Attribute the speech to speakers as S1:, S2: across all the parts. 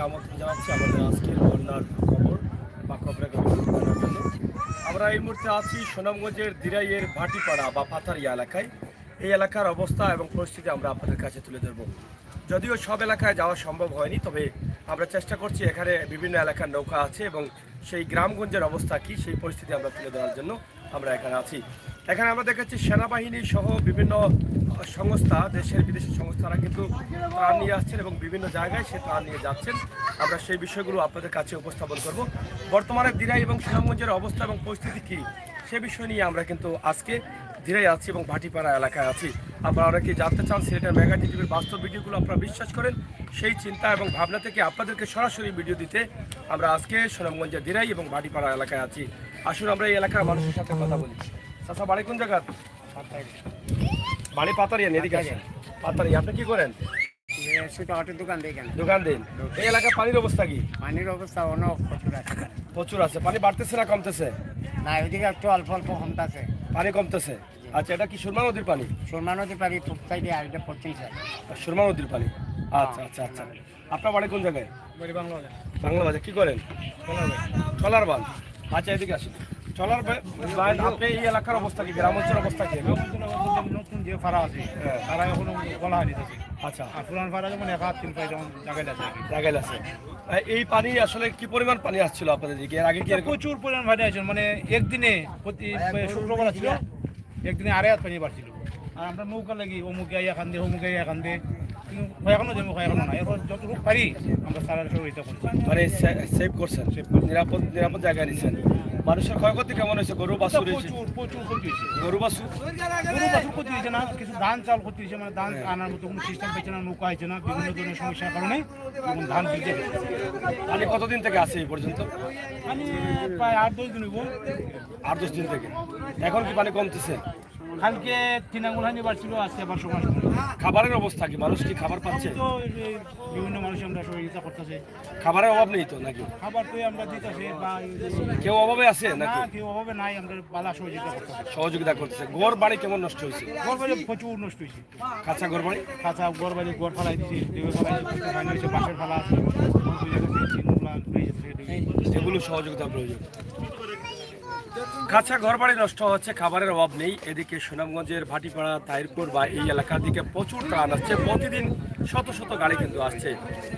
S1: আমন্ত্রণ জানাচ্ছি আমাদের আজকের বন্যার খবর বা খবরের খবর জানার জন্য। আমরা এই মুহূর্তে আছি সুনামগঞ্জের দিরাইয়ের ভাটিপাড়া বা পাথারিয়া এলাকায়। এই এলাকার অবস্থা এবং পরিস্থিতি আমরা আপনাদের কাছে তুলে ধরব। যদিও সব এলাকায় যাওয়া সম্ভব হয়নি, তবে আমরা চেষ্টা করছি এখানে বিভিন্ন এলাকার নৌকা আছে এবং সেই গ্রামগঞ্জের অবস্থা কী সেই পরিস্থিতি আমরা তুলে ধরার জন্য আমরা এখানে আছি। এখানে আমরা দেখাচ্ছি সেনাবাহিনী সহ বিভিন্ন সংস্থা, দেশের বিদেশি সংস্থারা কিন্তু ত্রাণ নিয়ে আসছেন এবং বিভিন্ন জায়গায় সে ত্রাণ নিয়ে যাচ্ছেন। আমরা সেই বিষয়গুলো আপনাদের কাছে উপস্থাপন করব। বর্তমানে দিরাই এবং সুনামগঞ্জের অবস্থা এবং পরিস্থিতি কী সে বিষয় নিয়ে আমরা কিন্তু আজকে দিরাই আছি এবং ভাটিপাড়া এলাকায় আছি। আপনারা অনেকেই জানতে চান সিলেটের মেগা টিভির বাস্তব ভিডিওগুলো আপনারা বিশ্বাস করেন, সেই চিন্তা এবং ভাবনা থেকে আপনাদেরকে সরাসরি ভিডিও দিতে আমরা আজকে সুনামগঞ্জের দিরাই এবং ভাটিপাড়া এলাকায় আছি। আসুন আমরা এই এলাকার মানুষের সাথে কথা বলি। চাচা, বাড়ি কোন জায়গা? বাড়ি পাতারিয়া, এদিকে আসেন। পাতারিয়া, আপনি কি করেন? দোকান দেন। এই এলাকার পানির অবস্থা কি?
S2: পানির অবস্থা অনেক
S1: প্রচুর আছে। পানি বাড়তেছে না কমতেছে?
S2: না, ওইদিকে একটু অল্প অল্প কমতেছে।
S1: পানি কমতেছে। আচ্ছা, এটা কি সুরমা নদীর পানি?
S2: সুরমা নদীর পানি পূব সাইডে আর এটা পশ্চিম সাইড।
S1: সুরমা নদীর পানি। আচ্ছা আচ্ছা আচ্ছা। আপনার বাড়ি কোন জায়গায়? বাংলা বাজার। কি করেন? ট্রলার বান। আচ্ছা, এদিকে আসেন। ট্রলার বান, আপনি এই এলাকার অবস্থা কি? গ্রাম অঞ্চলের অবস্থা কি?
S2: নতুন যে ফাড়া আছে তারা এখনো বলা হয়নি।
S1: আচ্ছা,
S2: আর পুরান ফাড়া যেমন 1-3 পাই যেমন
S1: জায়গায় আছে। এই পানি আসলে কি পরিমাণ পানি আসছিল আপনাদের দিকে? এর আগে কি
S2: প্রচুর পরিমাণ পানি আসছিল, মানে একদিনে প্রতি শুক্রবার ছিল, একদিনে 2.5 হাত পানি বাড়ছিল। আর আমরা নৌকা লাগি অমুকে এখান দিয়ে অমুকে এখান দিয়ে, কিন্তু এখনো যেমন এখনো না। এরপর যতটুকু পারি আমরা সারা সহযোগিতা করছি,
S1: মানে সেভ করছেন, নিরাপদ জায়গায় নিচ্ছেন। মানুষের ক্ষয়ক্ষতি কেমন হয়েছে? গরু বাছুর
S2: প্রচুর ক্ষতি হয়েছে।
S1: গরু বাছুর
S2: ক্ষতি হয়েছে না, কিছু ধান চাল ক্ষতি হয়েছে, মানে ধান আনার মতো কোনো সিস্টেম পেয়েছে না, নৌকা হয়েছে না, বিভিন্ন ধরনের সমস্যার কারণে এবং ধান ভিজে গেছে।
S1: পানি কতদিন থেকে আছে এই পর্যন্ত?
S2: মানে প্রায় 8-10 দিন হইব।
S1: 8-10 দিন থেকে। এখন কি পানি কমতেছে?
S2: কালকে 3 আঙুল হানি বাড়ছিল, আজকে আবার সময়
S1: খাবারের অবস্থা কি? মানুষ কি খাবার পাচ্ছে?
S2: তো বিভিন্ন মানুষ আমরা সহযোগিতা করতেছে।
S1: খাবারের অভাব নেই তো নাকি?
S2: খাবার তো আমরা দিতেছি, বা
S1: কেউ অভাবে আছে নাকি?
S2: কেউ অভাবে নাই, আমরা বালা
S1: সহযোগিতা করতেছে। ঘর বাড়ি কেমন নষ্ট হয়েছে?
S2: ঘর বাড়ি প্রচুর নষ্ট হয়েছে।
S1: কাঁচা ঘর বাড়ি
S2: ঘর ফালাই দিয়েছে, বাঁশের ফালা আছে,
S1: এগুলো সহযোগিতা প্রয়োজন। কাঁচা ঘর বাড়ি নষ্ট হচ্ছে, খাবারের অভাব নেই। এদিকে সুনামগঞ্জের ভাটিপাড়া, তাহিরপুর বা এই এলাকার দিকে প্রচুর ত্রাণ আসছে। প্রতিদিন শত শত গাড়ি কিন্তু আসছে।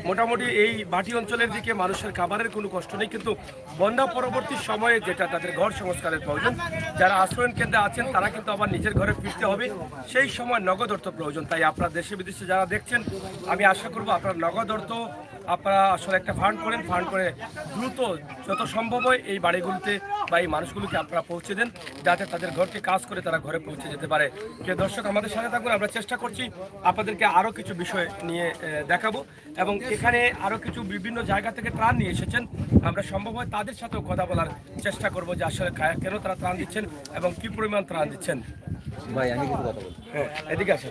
S1: মোটামুটি এই ভাটি অঞ্চলের দিকে মানুষের খাবারের কোনো কষ্ট নেই, কিন্তু বন্যা পরবর্তী সময়ে যেটা তাদের ঘর সংস্কারের প্রয়োজন, যারা আশ্রয়ণ কেন্দ্রে আছেন তারা কিন্তু আবার নিজের ঘরে ফিরতে হবে, সেই সময় নগদ অর্থ প্রয়োজন। তাই আপনারা দেশে বিদেশে যারা দেখছেন, আমি আশা করব আপনারা নগদ অর্থ আপনারা আসলে একটা ফান্ড করে দ্রুত যত সম্ভব হয় এই বাড়িগুলোতে বা এই মানুষগুলোকে আপনারা পৌঁছে দেন, যাতে তাদের ঘরকে কাজ করে তারা ঘরে পৌঁছে যেতে পারে। প্রিয় দর্শক, আমাদের সাথে থাকুন। আমরা চেষ্টা করছি আপনাদেরকে আরও কিছু বিষয় নিয়ে দেখাবো এবং এখানে আরও কিছু বিভিন্ন জায়গা থেকে ত্রাণ নিয়ে এসেছেন। আমরা সম্ভব হয় তাদের সাথেও কথা বলার চেষ্টা করব যে আসলে কেন তারা ত্রাণ দিচ্ছেন এবং কী পরিমাণ ত্রাণ দিচ্ছেন।
S3: ভাই, আমি কিছু কথা বলবো।
S1: হ্যাঁ, এদিকে আসেন।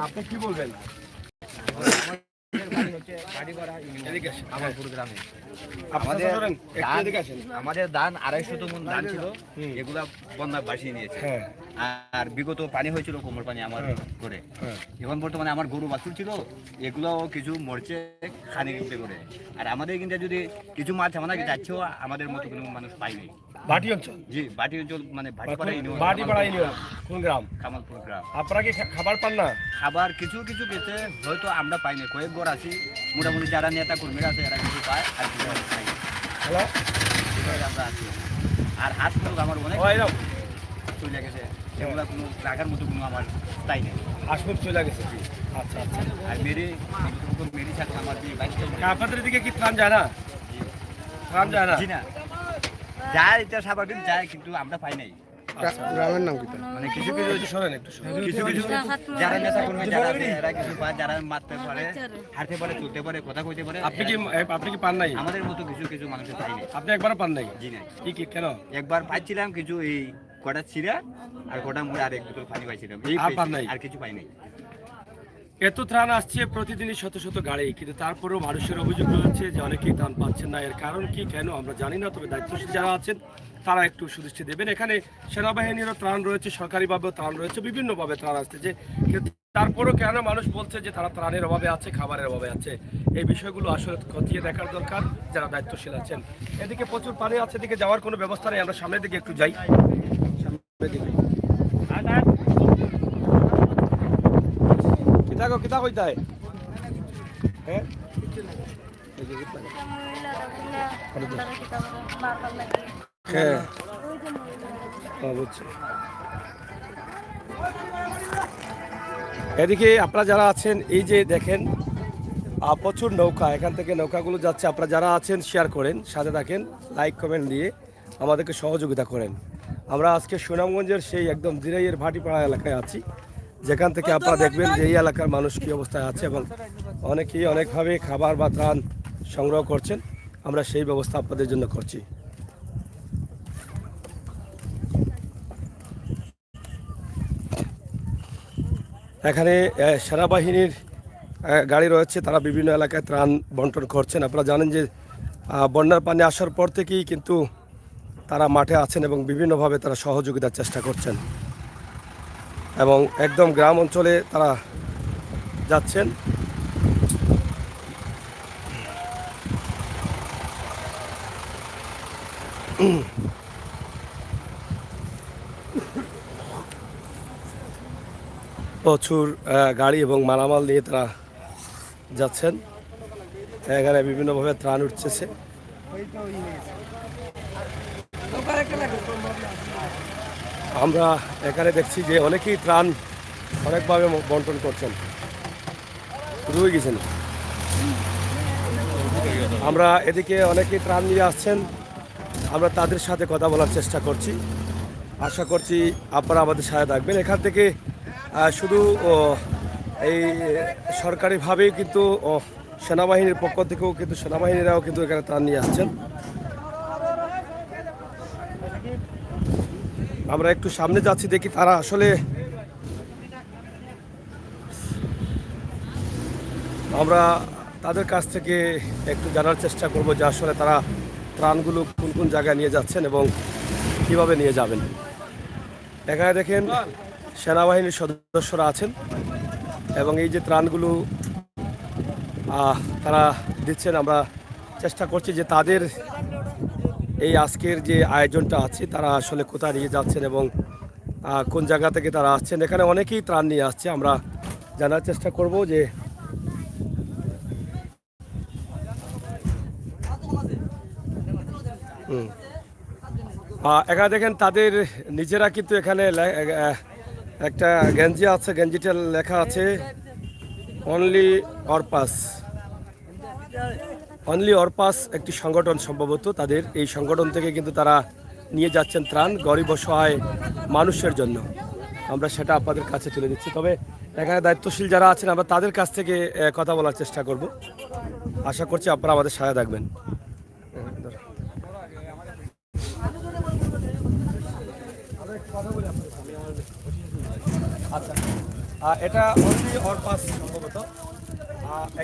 S1: আপনি কি বলবেন?
S3: আমাদের ধান 250 মণ ধান ছিল, এগুলা বন্যা ভাসিয়ে নিয়েছে। আর বিগত পানি হয়েছিল কোমর পানি আমার করে। এখন বর্তমানে আমার গরু বাছুর ছিল, এগুলো কিছু মরছে খানি কিনতে করে। আর আমাদের কিন্তু যদি কিছু মাছ আমাদের যাচ্ছেও, আমাদের মতো কোনো মানুষ পাইনি।
S1: ভাটি অঞ্চল?
S3: জি, ভাটি অঞ্চল, মানে
S1: ভাটিপাড়া ইউনিয়ন। কোন গ্রাম?
S3: কামালপুর গ্রাম।
S1: আপনারা কি খাবার পান না?
S3: খাবার কিছু কিছু গেছে, হয়তো আমরা পাইনি। কয়েক ঘর আছি, মোটামুটি যারা নেতা কর্মীরা আছে এরা কিছু পায়, আর কিছু পাই।
S1: হ্যালো,
S3: আমরা আছি। আর হাঁস মুরগ আমার অনেক চলে গেছে, এগুলো কোনো রাখার মতো কোনো আমার তাই নেই।
S1: হাঁস মুরগ চলে গেছে। আচ্ছা আচ্ছা।
S3: আর মেরি থাকলে আমার 22টা।
S1: আপনাদের এদিকে কি ত্রাণ যায় না? ত্রাণ যায় না?
S3: জি না, যায়, এটা স্বাভাবিক যায়, কিন্তু আমরা পাই নাই।
S1: গ্রামের নাম কি?
S3: মানে কিছু কিছু
S1: শোনেন একটু,
S3: কিছু যারা নেতা কর্মী যারা আছে এরা কিছু পায়, যারা মারতে পারে, হাঁটতে পারে, চলতে পারে, কথা কইতে পারে।
S1: আপনি কি পান নাই?
S3: আমাদের মতো কিছু কিছু মানুষের পাই নাই।
S1: আপনি একবারও পান নাই?
S3: জি না।
S1: কি কেন?
S3: একবার পাইছিলাম কিছু, এই কটা চিরা আর কটা মুড়ে আর 1 বোতল পানি পাইছিলাম, আর কিছু পাই নাই।
S1: এত ত্রাণ আসছে প্রতিদিনই শত শত গাড়ি, কিন্তু তারপরেও মানুষের অভিযোগ রয়েছে যে অনেকেই ত্রাণ পাচ্ছেন না। এর কারণ কি, কেন আমরা জানি না, তবে দায়িত্বশীল যারা আছেন তারা একটু সুদৃষ্টি দেবেন। এখানে সেনাবাহিনীরও ত্রাণ রয়েছে, সরকারিভাবেও ত্রাণ রয়েছে, বিভিন্নভাবে ত্রাণ আসছে যে তারপরও কেন মানুষ বলছে যে তারা ত্রাণের অভাবে আছে, খাবারের অভাবে আছে, এই বিষয়গুলো আসলে খতিয়ে দেখার দরকার যারা দায়িত্বশীল আছেন। এদিকে প্রচুর পানি আছে, এদিকে যাওয়ার কোনো ব্যবস্থা নেই। আমরা সামনের দিকে একটু যাই। সামনের দিকে কিতা কইতায় হ্যাঁ হ্যাঁ বুঝছি। এদিকে আপনারা যারা আছেন, এই যে দেখেন প্রচুর নৌকা, এখান থেকে নৌকাগুলো যাচ্ছে। আপনারা যারা আছেন শেয়ার করেন, সাথে থাকেন, লাইক কমেন্ট দিয়ে আমাদেরকে সহযোগিতা করেন। আমরা আজকে সুনামগঞ্জের সেই একদম দিরাইয়ের ভাটিপাড়া এলাকায় আছি, যেখান থেকে আপনারা দেখবেন যে এই এলাকার মানুষ কী অবস্থায় আছে এবং অনেকেই অনেকভাবে খাবার বা ত্রাণ সংগ্রহ করছেন। আমরা সেই ব্যবস্থা আপনাদের জন্য করছি। এখানে সেনাবাহিনীর গাড়ি রয়েছে, তারা বিভিন্ন এলাকায় ত্রাণ বন্টন করছেন। আপনারা জানেন যে বন্যার পানি আসার পর থেকেই কিন্তু তারা মাঠে আছেন এবং বিভিন্নভাবে তারা সহযোগিতার চেষ্টা করছেন এবং একদম গ্রাম অঞ্চলে তারা যাচ্ছেন। প্রচুর গাড়ি এবং মালামাল নিয়ে তারা যাচ্ছেন। এখানে বিভিন্নভাবে ত্রাণ উঠতেছে। আমরা এখানে দেখছি যে অনেকেই ত্রাণ অনেকভাবে বন্টন করছেন, রয়ে গেছেন। আমরা এদিকে অনেকেই ত্রাণ নিয়ে আসছেন, আমরা তাদের সাথে কথা বলার চেষ্টা করছি। আশা করছি আপনারা আমাদের সাথে থাকবেন। এখান থেকে শুধু এই সরকারিভাবেই কিন্তু সেনাবাহিনীর পক্ষ থেকেও কিন্তু সেনাবাহিনীরাও কিন্তু এখানে ত্রাণ নিয়ে আসছেন। আমরা একটু সামনে যাচ্ছি, দেখি তারা আসলে আমরা তাদের কাছ থেকে একটু জানার চেষ্টা করব যে আসলে তারা ত্রাণগুলো কোন কোন জায়গায় নিয়ে যাচ্ছেন এবং কিভাবে নিয়ে যাবেন। এখানে দেখেন সেনাবাহিনীর সদস্যরা আছেন এবং এই যে ত্রাণগুলো তারা দিচ্ছেন, আমরা চেষ্টা করছি যে তাদের এই আজকের যে আয়োজনটা আছে তারা আসলে কোথায় নিয়ে যাচ্ছেন এবং কোন জায়গা থেকে তারা আসছেন। এখানে অনেকেই ত্রাণ নিয়ে আসছে, আমরা জানার চেষ্টা করব যে এখানে দেখেন তাদের নিজেরা কিন্তু এখানে একটা গেঞ্জি আছে, গেঞ্জিটা লেখা আছে অনলি অরপাস একটি সংগঠন, সম্ভবত তাদের এই সংগঠন থেকে কিন্তু তারা নিয়ে যাচ্ছেন ত্রাণ গরিব অসহায় মানুষের জন্য। আমরা সেটা আপনাদের কাছে তুলে দিচ্ছি। তবে এখানে দায়িত্বশীল যারা আছেন আমরা তাদের কাছ থেকে কথা বলার চেষ্টা করব। আশা করছি আপনারা আমাদের সাথে থাকবেন। আচ্ছা, এটা অনলি অরপাস সম্ভবত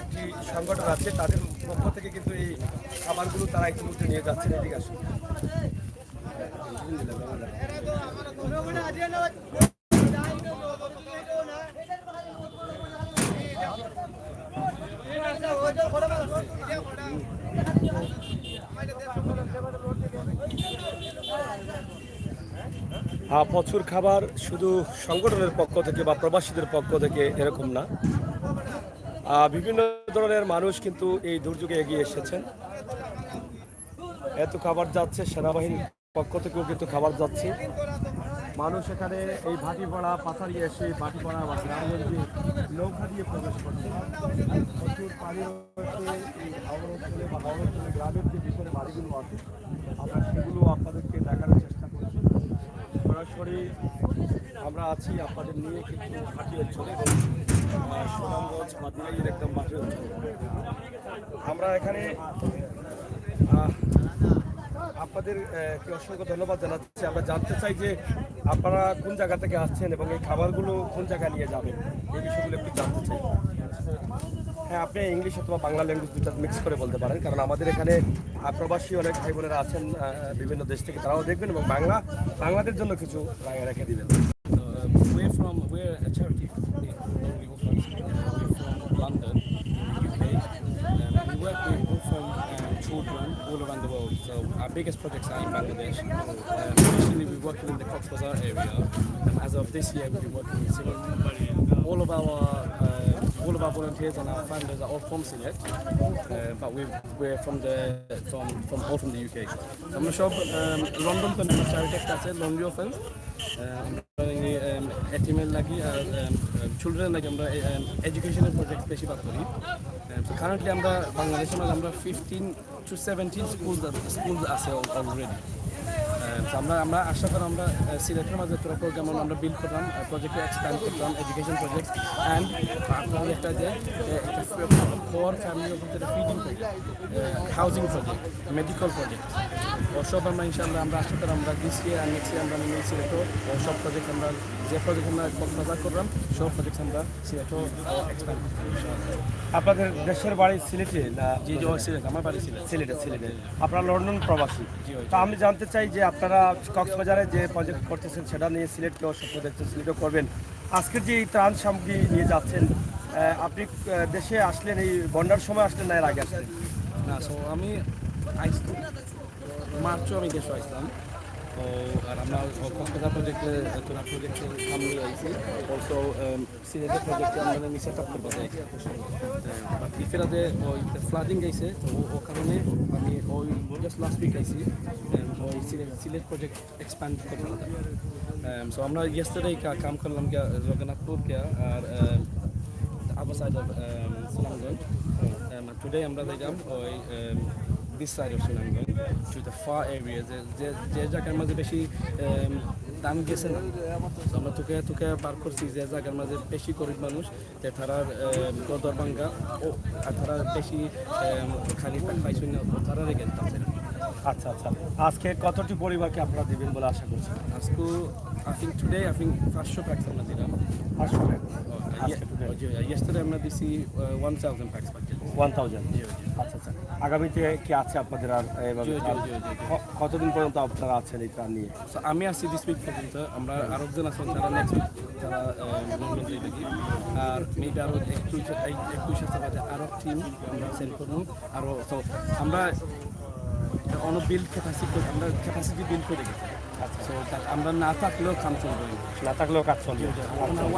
S1: একটি সংগঠন আছে, তাদের পক্ষ থেকে কিন্তু এই খাবারগুলো তারা ইতিমধ্যে নিয়ে যাচ্ছেন। এদিকে আসুন। প্রচুর খাবার শুধু সংগঠনের পক্ষ থেকে বা প্রবাসীদের পক্ষ থেকে এরকম না, বিভিন্ন ধরনের মানুষ কিন্তু এই দুর্যোগে এগিয়ে এসেছেন। এত খাবার যাচ্ছে, সেনাবাহিনীর পক্ষ থেকেও কিন্তু খাবার যাচ্ছে। মানুষ এখানে এই ভাটিপাড়া পাথারিয়ে এসে ভাটিপাড়া বা গ্রামগঞ্জে নৌকা দিয়ে প্রবেশ করছে। প্রচুর পানি রয়েছে এই হাওড় অঞ্চলে বা হাওড় অঞ্চলে গ্রামের যে ভিতরে বাড়িগুলো আছে, আমরা সেগুলো আপনাদেরকে দেখানোর চেষ্টা করছি। সরাসরি আমরা আছি আপনাদের নিয়ে কিন্তু ভাটি অঞ্চলে, সুনামগঞ্জ বা দিনাইয়ের একদম ভাটি অঞ্চলে। আমরা এখানে আপনাদের অসংখ্য ধন্যবাদ জানাচ্ছি। আমরা জানতে চাই যে আপনারা কোন জায়গা থেকে আসছেন এবং এই খাবারগুলো কোন জায়গায় নিয়ে যাবেন, এই বিষয়গুলো একটু জানতে চাই। হ্যাঁ, আপনি ইংলিশ অথবা বাংলা ল্যাঙ্গুয়েজ দুটা মিক্স করে বলতে পারেন, কারণ আমাদের এখানে প্রবাসী অনেক ভাই বোনেরা আছেন বিভিন্ন দেশ থেকে, তারাও দেখবেন এবং বাংলাদেশের জন্য কিছু রেখে দিবেন।
S4: We're from a charity.
S1: We're from London, UK. We work with orphan children all around the world. So our biggest projects are in Bangladesh. Initially, we're working in the Cox's Bazar area, and as of this year, we'll be working in Sylhet. All of our volunteers and our founders are all from Sylhet, but we're all from the UK. আমরা সব London তো একটা charity একটা আছে Lonely Orphans, এটিমের লাগি our children লাগি আমরা educational project বেশিরভাগ করি। So currently আমরা বাংলাদেশে আমরা 15 to 17 schools আছে already. So আমরা আশা করি আমরা সিলেটের মাঝে তোরা প্রোগ্রাম আমরা বিল্ড করলাম, প্রজেক্টে এক্সপ্যান্ড করলাম, এডুকেশন প্রজেক্ট অ্যান্ড আপনাদের একটা যে for family feeding project, housing project, medical project সব আমরা ইনশাআল্লাহ আমরা আশা করি আমরা this year R next year আমরা নিয়ে সিলেটও সব প্রজেক্ট আমরা যে প্রজেক্ট আমরা কক্সবাজার করলাম সব প্রজেক্ট আমরা সিলেটও এক্সপ্যান্ড করলাম ইনশাআল্লাহ।
S4: আপনাদের দেশের বাড়ি সিলেটে না?
S1: জি সিলেট, আমার বাড়ি সিলেটে।
S4: আপনারা লন্ডন প্রবাসী। তো আমি জানতে চাই যে আপনারা কক্সবাজারে যে প্রজেক্ট করতেছেন সেটা নিয়ে সিলেটকেও স্বপ্ন দেখছেন, সিলেটও করবেন। আজকের যে এই ত্রাণ সামগ্রী নিয়ে যাচ্ছেন, আপনি দেশে আসলেন এই বন্যার সময় আসলেন না এর আগে আসলেন?
S1: না, সো আমি মার্চও আমি দেশে আসলাম। তো আর আমরা কক্সবাজার প্রজেক্টে সামনে আইছি, অলসো সিলেটের প্রজেক্টে আমরা নিচে টপ করবো ফেরাতে ওই ফ্লাডিং গেছে, তো ও কারণে আমি ওই জাস্ট লাস্ট উইক আইছি ওই সিলেট প্রজেক্ট এক্সপ্যান্ড করবো। সো আমরা ইয়েস্টারডে কাম করলাম গিয়া জগন্নাথপুর গিয়া আর other side of Sunamganj. Today আমরা যাইলাম ওই this side of Sunamganj to the far areas যে জায়গার মধ্যে বেশি দাম গেছে না। আমরা তোকে বার করছি যে জায়গার মধ্যে বেশি গরিব মানুষ, যে তারার দরবাঙ্গা ও তারা বেশি খালি পাইছেন না, তারা রেখে দিতে।
S4: আচ্ছা, আজকে কতটি পরিবারকে আপনারা দেবেন বলে আশা করছেন?
S1: আজকে I think today 500 packs আমরা দিলাম।
S4: 500 প্যাক?
S1: Yesterday আমরা দিছি 1000 packs পাচ্ছি।
S4: 1000? আচ্ছা। আগামীতে কি আছে আপনাদের আর এভাবে কতদিন পর্যন্ত আপনারা আছেন এই প্ল্যান নিয়ে?
S1: আমি আছি দিস উইক পর্যন্ত, আমরা আরেকজন আছেন তারা নেক্সট উইক তারা লন্ডন যাইবে, আর মেবি আরও এক দুই সপ্তাহ বাদে আরও টিম আমরা সেন্ড করবো। আরও তো আমরা অনেক বিল্ড ক্যাপাসিটি বিল্ড করে গেছি। সো আমরা না থাকলেও কাজ চলবে,
S4: না থাকলেও কাজ চলবে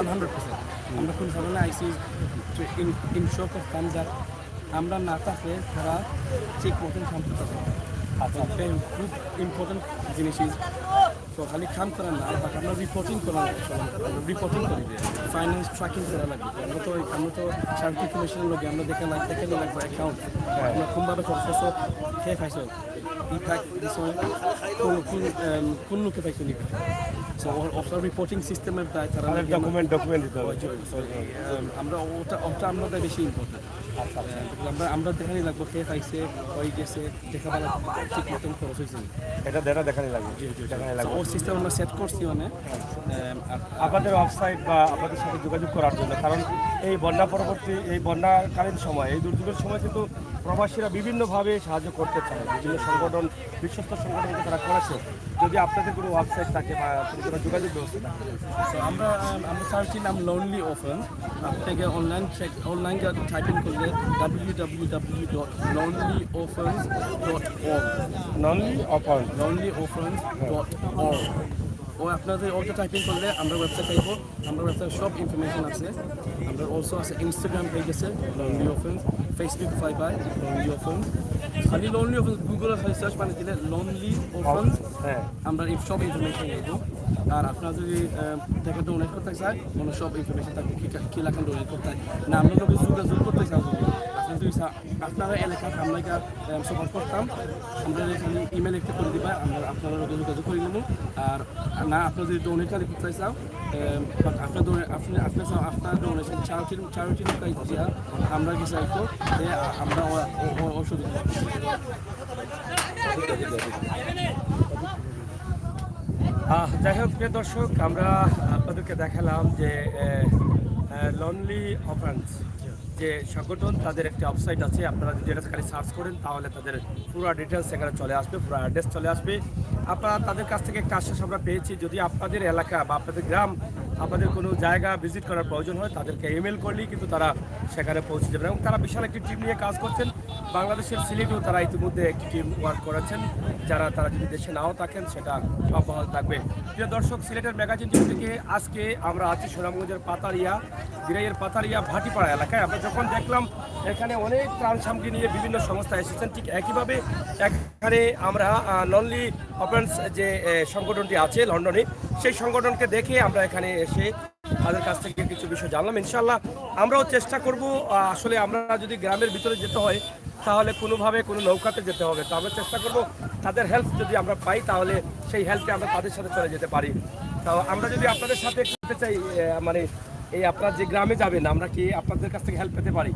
S1: 100%। আমরা কোন ধরনের আইসি ইনশোর করতাম যা আমরা না থাকলে তারা ঠিক মতন কাম করতে পারে। আচ্ছা, খুব ইম্পর্টেন্ট জিনিস তো খালি কাম করা না, বাট আমরা রিপোর্টিং করি ফাইন্যান্স ট্র্যাকিং করা লাগবে। আমরা তো সার্টিফিকেশনের লোক আমরা দেখে লাগবে অ্যাকাউন্ট আমরা কোনভাবে খরচ খেয়ে পাইছো কোন লোকে পাইছো নি। সো ওটা রিপোর্টিং সিস্টেমের দায় তারা
S4: ডকুমেন্ট দিতে হবে।
S1: আমরা ওটা আমাদের বেশি ইম্পর্টেন্ট। আমরা দেখানি লাগবো খেয়ে পাইছে হয়ে গেছে, দেখা ভালো ঠিক মতন খরচ হয়েছে,
S4: এটা দেখানি লাগবে।
S1: ও সিস্টেম আমরা সেট করছি মানে
S4: আপনাদের ওয়েবসাইট বা আপনাদের সাথে যোগাযোগ করার জন্য, কারণ এই বন্যাকালীন সময়, এই দুর্যোগের সময় কিন্তু প্রবাসীরা বিভিন্নভাবে সাহায্য করতে চায়, বিভিন্ন সংগঠন, বিশ্বস্ত সংগঠনকে তারা করেছে। যদি আপনাদের কোনো ওয়েবসাইট থাকে বা কোনো যোগাযোগ ব্যবস্থা থাকে,
S1: আমরা চার্চির নাম Lonely Orphans। আপনাকে অনলাইন টাইপিং করলে www.lonelyorphans.org lonelyorphans.org ও আপনাদের ওটা টাইপিং করলে আমরা ওয়েবসাইট পাইব। আমরা ওয়েবসাইট সব ইনফরমেশন আছে। আমরা অলসো আছে ইনস্টাগ্রাম পেজ আছে Lonely Orphans, Facebook by Lonely Orphans। খালি Lonely Orphans গুগলে সার্চ মানে দিলে Lonely Orphans আমরা সব ইনফরমেশন পাইব। আর আপনারা যদি টাকা ডোনেট করতে চায় মানে সব ইনফরমেশন থাকবে কি লাখান ডোনেট করতে না, আমরা লোকে যোগাযোগ করতে চাই যদি আপনারা এলাকার আমরা সাপোর্ট করতাম, আমরা ইমেল একটা করে দিবা, আমরা আপনারা লোকে যোগাযোগ করে নেব। আর না আপনারা যদি ডোনেট করতে চাও আপনার ডোনেশন চ্যারিটি লোকাই দিয়া আমরা কি চাইতো যে আমরা ওষুধ
S4: যাই হোক প্রিয় দর্শক, আমরা আপনাদেরকে দেখালাম যে লনলি অরফান্স যে সংগঠন, তাদের একটি ওয়েবসাইট আছে। আপনারা যদি এটা খালি সার্চ করেন তাহলে তাদের পুরো ডিটেলস এখানে চলে আসবে, পুরো অ্যাড্রেস চলে আসবে। আপনারা তাদের কাছ থেকে একটা আশ্বাস আমরা পেয়েছি, যদি আপনাদের এলাকা বা আপনাদের গ্রাম
S1: আপনাদের কোনো জায়গা ভিজিট করার প্রয়োজন হয় তাদেরকে ইমেল করলেই কিন্তু তারা সেখানে পৌঁছে যাবেন এবং তারা বিশাল একটি টিম নিয়ে কাজ করছেন। বাংলাদেশের সিলেটেও তারা ইতিমধ্যে একটি টিম ওয়ার্ক করেছেন, তারা যদি দেশে নাও থাকেন সেটা অব্যাহত থাকবে। প্রিয় দর্শক, সিলেটের ম্যাগাজিন টিভি থেকে আজকে আমরা আছি সুনামগঞ্জের দিরাইয়ের পাতারিয়া ভাটিপাড়া এলাকায়। আমরা যখন দেখলাম এখানে অনেক ত্রাণ সামগ্রী নিয়ে বিভিন্ন সংস্থা এসেছেন, ঠিক একইভাবে এখানে আমরা লনলি অফেন্স যে সংগঠনটি আছে লন্ডনে, সেই সংগঠনকে দেখে আমরা এখানে এসে তাদের কাছ থেকে কিছু বিষয় জানলাম। ইনশাল্লাহ আমরাও চেষ্টা করব, আসলে আমরা যদি গ্রামের ভিতরে যেতে হয় তাহলে কোনোভাবে কোনো নৌকাতে যেতে হবে, তো আমরা চেষ্টা করব তাদের হেল্প যদি আমরা পাই তাহলে সেই হেল্পে আমরা তাদের সাথে চলে যেতে পারি। তো আমরা যদি আপনাদের সাথে করতে চাই, মানে এই আপনার যে গ্রামে যাবেন, আমরা কি আপনাদের কাছ থেকে হেল্প পেতে পারি?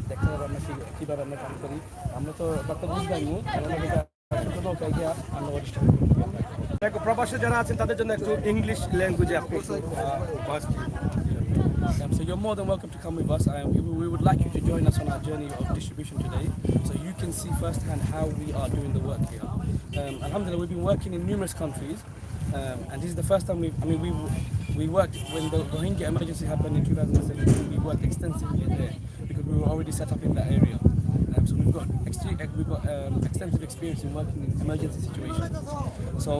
S1: দেখতে হবে আমরা কীভাবে আমরা কাজ করি। আমরা তো ডক্টর বুঝলামই প্রবাসে যারা আছেন তাদের জন্য একটু ইংলিশ ল্যাঙ্গুয়েজে আপনি
S5: So you're more than welcome to come with us. We would like you to join us on our journey of distribution today, so you can see firsthand how we are doing the work here. Alhamdulillah, we've been working in numerous countries, and this is the first time we worked when the Rohingya emergency happened in 2017. We worked extensively there because we were already set up in that area. So we've got extensive experience in working in emergency situations. So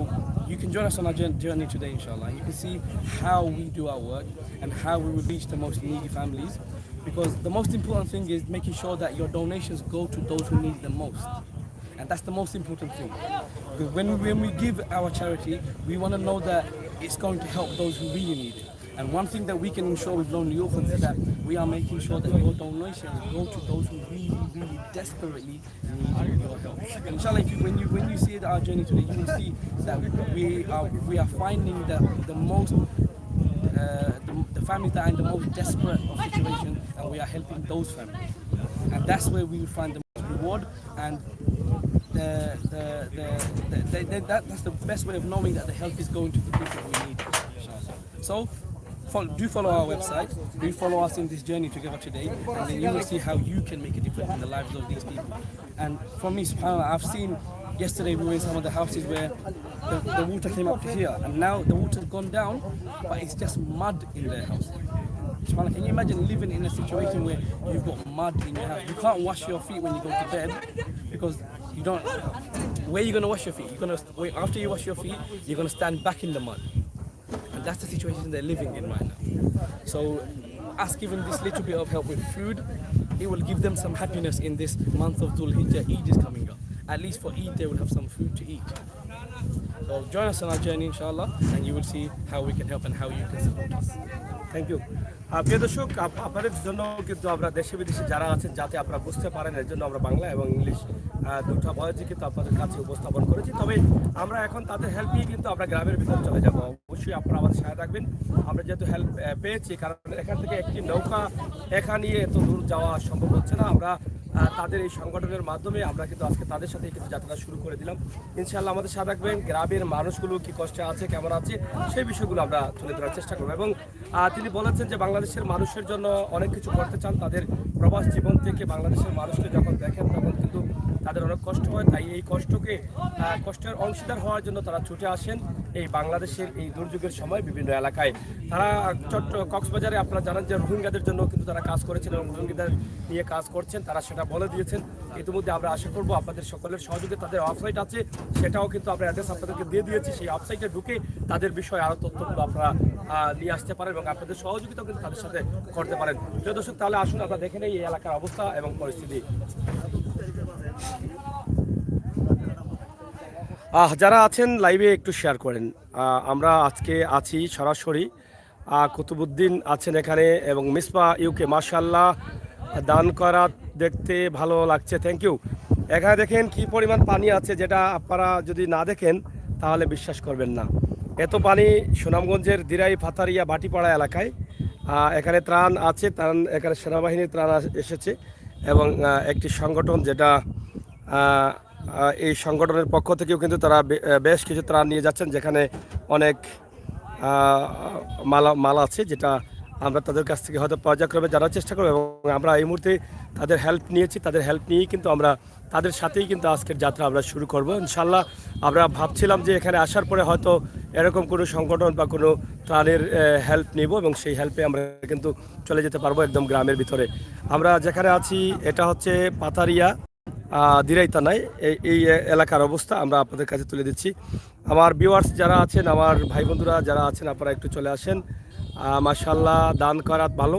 S5: you can join us on our journey today, inshallah. You can see how we do our work and how we will reach the most needy families. Because the most important thing is making sure that your donations go to those who need them most. And that's the most important thing. Because when we give our charity, we want to know that it's going to help those who really need it. And one thing that we can ensure with Lonely Orphans is that we are making sure that your donations go to those who really desperately need your help. And inshallah, when you see our journey today, you will see that we are finding the most the families that are in the most desperate of situations, and we are helping those families. And that's where we will find the most reward, and that's the best way of knowing that the help is going to the people who need it. Inshallah. So do follow our website, do follow us in this journey together today, and then you will see how you can make a difference in the lives of these people. And for me, subhanAllah, I've seen yesterday we were in some of the houses where the water came up to here, and now the water's gone down, but it's just mud in their house. SubhanAllah, can you imagine living in a situation where you've got mud in your house? You can't wash your feet when you go to bed because you don't. Where are you going to wash your feet? After you wash your feet, you're going to stand back in the mud. And that's the situation they're living in right now. So us giving this little bit of help with food, it will give them some happiness in this month of Dhul Hijjah. Eid is coming up. At least for Eid they will have some food to eat. So join us on our journey, inshallah, and you will see how we can help and how you can support us.
S1: Thank you. প্রিয় দর্শক, আপনাদের জন্য কিন্তু আমরা দেশে বিদেশে যারা আছেন যাতে আপনারা বুঝতে পারেন এর জন্য আমরা বাংলা এবং ইংলিশ দুটো ভয়েসে কিন্তু আপনাদের কাছে উপস্থাপন করেছি। তবে আমরা এখন তাদের হেল্প নিয়ে কিন্তু আমরা গ্রামের ভিতরে চলে যাব। অবশ্যই আপনারা আমাদের সাথে থাকবেন। আমরা যেহেতু হেল্প পেয়েছি, কারণ এখান থেকে একটি নৌকা একা নিয়ে এত দূর যাওয়া সম্ভব হচ্ছে না, আমরা তাদের এই সংগঠনের মাধ্যমে আমরা কিন্তু আজকে তাদের সাথে কিন্তু যাত্রা শুরু করে দিলাম। ইনশাআল্লাহ আমাদের সাথে থাকবেন, গ্রামের মানুষগুলো কি কষ্টে আছে, কেমন আছে, সেই বিষয়গুলো আমরা তুলে ধরার চেষ্টা করবো। এবং তিনি বলেছেন যে বাংলাদেশের মানুষের জন্য অনেক কিছু করতে চান। তাদের প্রবাস জীবন থেকে বাংলাদেশের মানুষকে যখন দেখেন তখন কিন্তু তাদের অনেক কষ্ট হয়, তাই এই কষ্টের অংশীদার হওয়ার জন্য তারা ছুটে আসেন এই বাংলাদেশের এই দুর্যোগের সময় বিভিন্ন এলাকায়। তারা কক্সবাজারে আপনারা জানেন যে রোহিঙ্গাদের জন্য কিন্তু তারা কাজ করেছেন এবং রোহিঙ্গাদের নিয়ে কাজ করছেন, তারা সেটা বলে দিয়েছেন। ইতিমধ্যে আমরা আশা করবো আপনাদের সকলের সহযোগে তাদের ওয়েবসাইট আছে, সেটাও কিন্তু আমরা অ্যাড্রেস আপনাদেরকে দিয়ে দিয়েছি। সেই ওয়েবসাইটে ঢুকে তাদের বিষয়ে আরও তথ্যগুলো আপনারা নিয়ে আসতে পারেন এবং আপনাদের সহযোগিতাও কিন্তু তাদের সাথে করতে পারেন। প্রিয় দর্শক, তাহলে আসুন আমরা দেখে নেই এই এলাকার অবস্থা এবং পরিস্থিতি। যারা আছেন লাইভে একটু শেয়ার করেন। আমরা আজকে আছি সরাসরি, কুতুবুদ্দিন আছেন এখানে এবং মিসবা ইউকে, মাশাআল্লাহ দান করা দেখতে ভালো লাগছে, থ্যাংক ইউ। এখানে দেখেন কি পরিমাণ পানি আছে, যেটা আপনারা যদি না দেখেন তাহলে বিশ্বাস করবেন না। এত পানি সুনামগঞ্জের দিরাই পাতারিয়া ভাটিপাড়া এলাকায়। এখানে ত্রাণ আছে, এখানে সেনাবাহিনীর ত্রাণ এসেছে এবং একটি সংগঠন যেটা এই সংগঠনের পক্ষ থেকেও কিন্তু তারা বেশ কিছু ত্রাণ নিয়ে যাচ্ছেন, যেখানে অনেক মাল আছে যেটা
S4: আমরা তাদের কাছ থেকে হয়তো পর্যায়ক্রমে জানার চেষ্টা করবো এবং আমরা এই মুহূর্তে তাদের হেল্প নিয়েছি, তাদের হেল্প নিয়েই কিন্তু আমরা তাদের সাথেই কিন্তু আজকের যাত্রা আমরা শুরু করব ইনশাল্লাহ। আমরা ভাবছিলাম যে এখানে আসার পরে হয়তো এরকম কোনো সংগঠন বা কোনো ত্রাণের হেল্প নিব এবং সেই হেল্পে আমরা কিন্তু চলে যেতে পারবো একদম গ্রামের ভিতরে। আমরা যেখানে আছি এটা হচ্ছে পাথারিয়া দিরাইতানায়, এই এলাকার অবস্থা আমরা আপনাদের কাছে তুলে দিচ্ছি। আমার ভিউয়ার্স যারা আছেন, আমার ভাই বন্ধুরা যারা আছেন, আপনারা একটু চলে আসেন। মাশাআল্লাহ, দান করাত ভালো।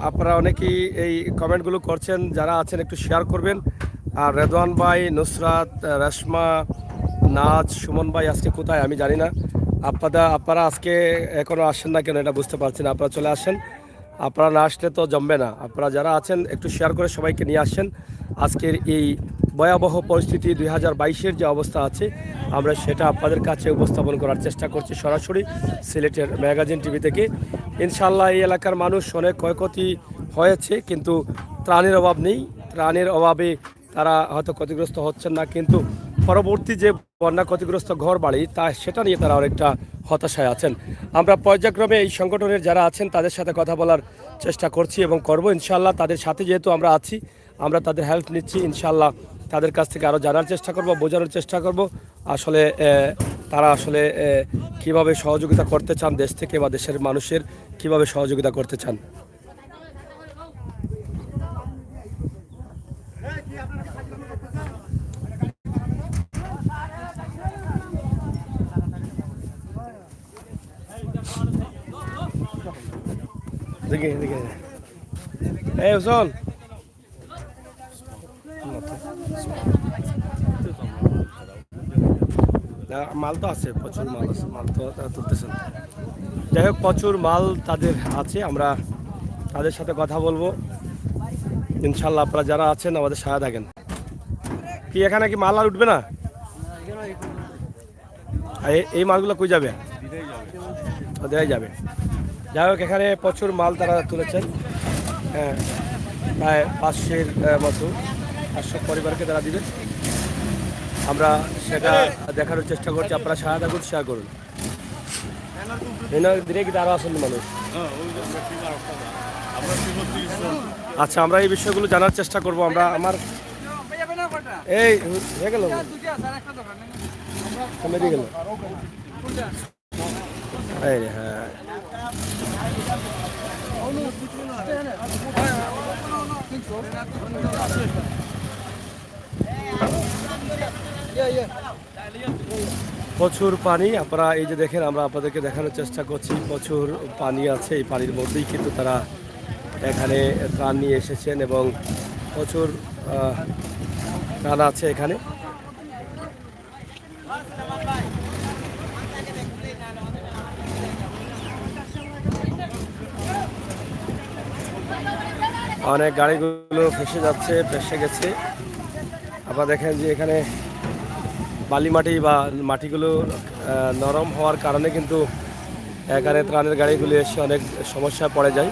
S4: আপনারা অনেকেই এই কমেন্টগুলো করছেন, যারা আছেন একটু শেয়ার করবেন। আর রেদওয়ান ভাই, নুসরাত, রেশমা, নাজ, সুমন ভাই আজকে কোথায় আমি জানি না। আপনারা আজকে এখনও আসেন না কেন এটা বুঝতে পারছি না। আপনারা চলে আসেন, আপনারা না আসলে তো জমবে না। আপনারা যারা আছেন একটু শেয়ার করে সবাইকে নিয়ে আসেন। আজকের এই ভয়াবহ পরিস্থিতি 2022-এর যে অবস্থা আছে আমরা সেটা আপনাদের কাছে উপস্থাপন করার চেষ্টা করছি সরাসরি সিলেটের ম্যাগাজিন টিভি থেকে। ইনশাআল্লাহ এই এলাকার মানুষ অনেক ক্ষয়ক্ষতি হয়েছে, কিন্তু ত্রাণের অভাব নেই। ত্রাণের অভাবে তারা হয়তো ক্ষতিগ্রস্ত হচ্ছেন না, কিন্তু পরবর্তী যে বন্যা ক্ষতিগ্রস্ত ঘর বাড়ি সেটা নিয়ে তারা অনেকটা হতাশায় আছেন। আমরা পর্যায়ক্রমে এই সংগঠনের যারা আছেন তাদের সাথে কথা বলার চেষ্টা করছি এবং করব ইনশাআল্লাহ। তাদের সাথে যেহেতু আমরা আছি, আমরা তাদের হেল্প নিচ্ছি ইনশাআল্লাহ। তাদের কাছ থেকে আরও জানার চেষ্টা করব, বোঝানোর চেষ্টা করব আসলে তারা আসলে কিভাবে সহযোগিতা করতে চান, দেশ থেকে বা দেশের মানুষের কিভাবে সহযোগিতা করতে চান। দেখে দেখে এই হুসন মাল তো আছে, প্রচুর মাল আছে, মাল তো তারা তুলতেছেন। যাই হোক, প্রচুর মাল তাদের আছে, আমরা তাদের সাথে কথা বলবো ইনশাল্লাহ। আপনারা যারা আছেন আমাদের সাথে থাকেন। কি এখানে কি মাল আর উঠবে না? এই মালগুলো কই যাবে? দেওয়াই যাবে। যাই হোক, এখানে প্রচুর মাল তারা তুলেছেন। হ্যাঁ, প্রায় 500-এর মতো, 500 পরিবারকে তারা দিবেন। আমরা সেটা দেখানোর চেষ্টা করছি। আপনারা সাহায্য করুন, শেয়ার করুন। দিনে কিন্তু আরও আসেন মানুষ। আচ্ছা, আমরা এই বিষয়গুলো জানার চেষ্টা করব। আমরা এই হয়ে গেল কমে গেল। এই হ্যাঁ, প্রচুর পানি। আপনারা এই যে দেখেন, আমরা আপনাদেরকে দেখানোর চেষ্টা করছি, প্রচুর পানি আছে। এই পানির মধ্যেই কিন্তু তারা এখানে ত্রাণ নিয়ে এসেছেন এবং প্রচুর ত্রাণ আছে এখানে। অনেক গাড়িগুলো ফেসে যাচ্ছে, ফেসে গেছে। আপনারা দেখেন যে এখানে বালি মাটি বা মাটিগুলো নরম হওয়ার কারণে কিন্তু এখানে ত্রাণের গাড়িগুলো এসে অনেক সমস্যায় পড়ে যায়।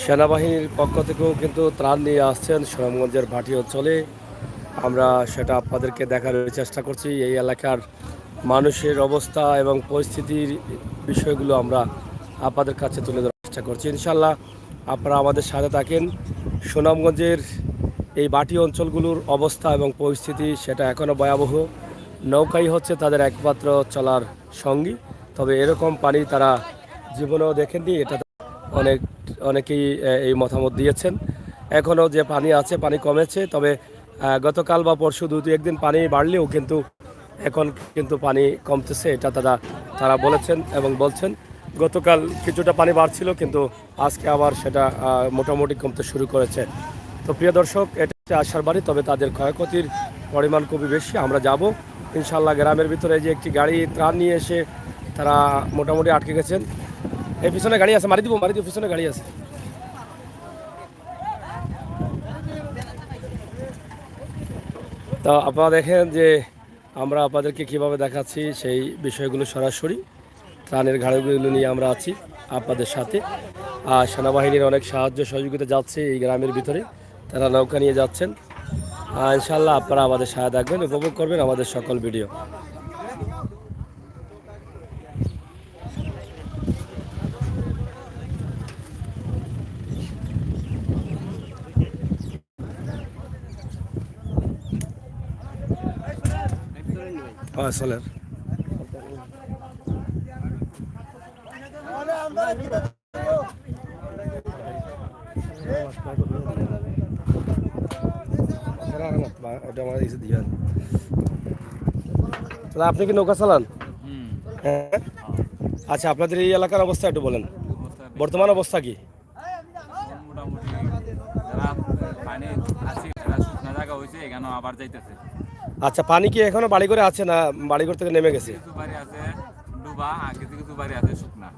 S4: সেনাবাহিনীর পক্ষ থেকেও কিন্তু ত্রাণ নিয়ে আসছেন সুনামগঞ্জের ভাটি অঞ্চলে। আমরা সেটা আপনাদেরকে দেখার চেষ্টা করছি। এই এলাকার মানুষের অবস্থা এবং পরিস্থিতির বিষয়গুলো আমরা আপনাদের কাছে তুলে ধরার চেষ্টা করছি। ইনশাল্লাহ আপনারা আমাদের সাথে থাকেন। সুনামগঞ্জের এই ভাটি অঞ্চলগুলোর অবস্থা এবং পরিস্থিতি সেটা এখনও ভয়াবহ। নৌকাই হচ্ছে তাদের একমাত্র চলার সঙ্গী, তবে এরকম পানি তারা জীবনেও দেখেননি। এটা অনেকেই এই মতামত দিয়েছেন। এখনও যে পানি আছে, পানি কমেছে, তবে গতকাল বা পরশু 2-1 দিন পানি বাড়লেও কিন্তু এখন কিন্তু পানি কমতেছে, এটা তারা বলেছেন এবং বলছেন। গতকাল কিছুটা পানি বাড়ছিল, কিন্তু আজকে আবার সেটা মোটামুটি কমতে শুরু করেছে। তো প্রিয় দর্শক, এটা আশার বাড়ি, তবে তাদের ক্ষয়ক্ষতির পরিমাণ খুবই বেশি। আমরা যাব ইনশাল্লাহ। গ্রামের ভিতরে যে একটি গাড়ি ত্রাণ নিয়ে এসে তারা মোটামুটি আটকে গেছেন। এই পিছনে গাড়ি আছে, মারি দিব পিছনে গাড়ি আছে। তো আপনারা দেখেন যে আমরা আপনাদেরকে কিভাবে দেখাচ্ছি সেই বিষয়গুলো সরাসরি ত্রাণের গাড়িগুলো নিয়ে আমরা আছি। আপনাদের সাথে। আর সেনাবাহিনীর অনেক সাহায্য সহযোগিতা যাচ্ছে এই গ্রামের ভিতরে, তারা নৌকা নিয়ে যাচ্ছেন। ইনশাল্লাহ আপনারা আমাদের সাথে থাকবেন, উপভোগ করবেন আমাদের সকল ভিডিও। চলেন আপনি কি নৌকা চালান? হ্যাঁ। আচ্ছা, আপনাদের এই এলাকার অবস্থা একটু বলেন, বর্তমান অবস্থা কি?
S6: মোটামুটি যারা পানি আছে তারা শুকনা জায়গা হয়েছে এখানে আবার যাইতেছে।
S4: আচ্ছা, পানি কি এখনো বাড়িঘরে আছে না বাড়িঘর থেকে নেমে গেছে?
S6: কিছু বাড়ি আছে ডুবা আর কিছু কিছু বাড়ি আছে শুকনা।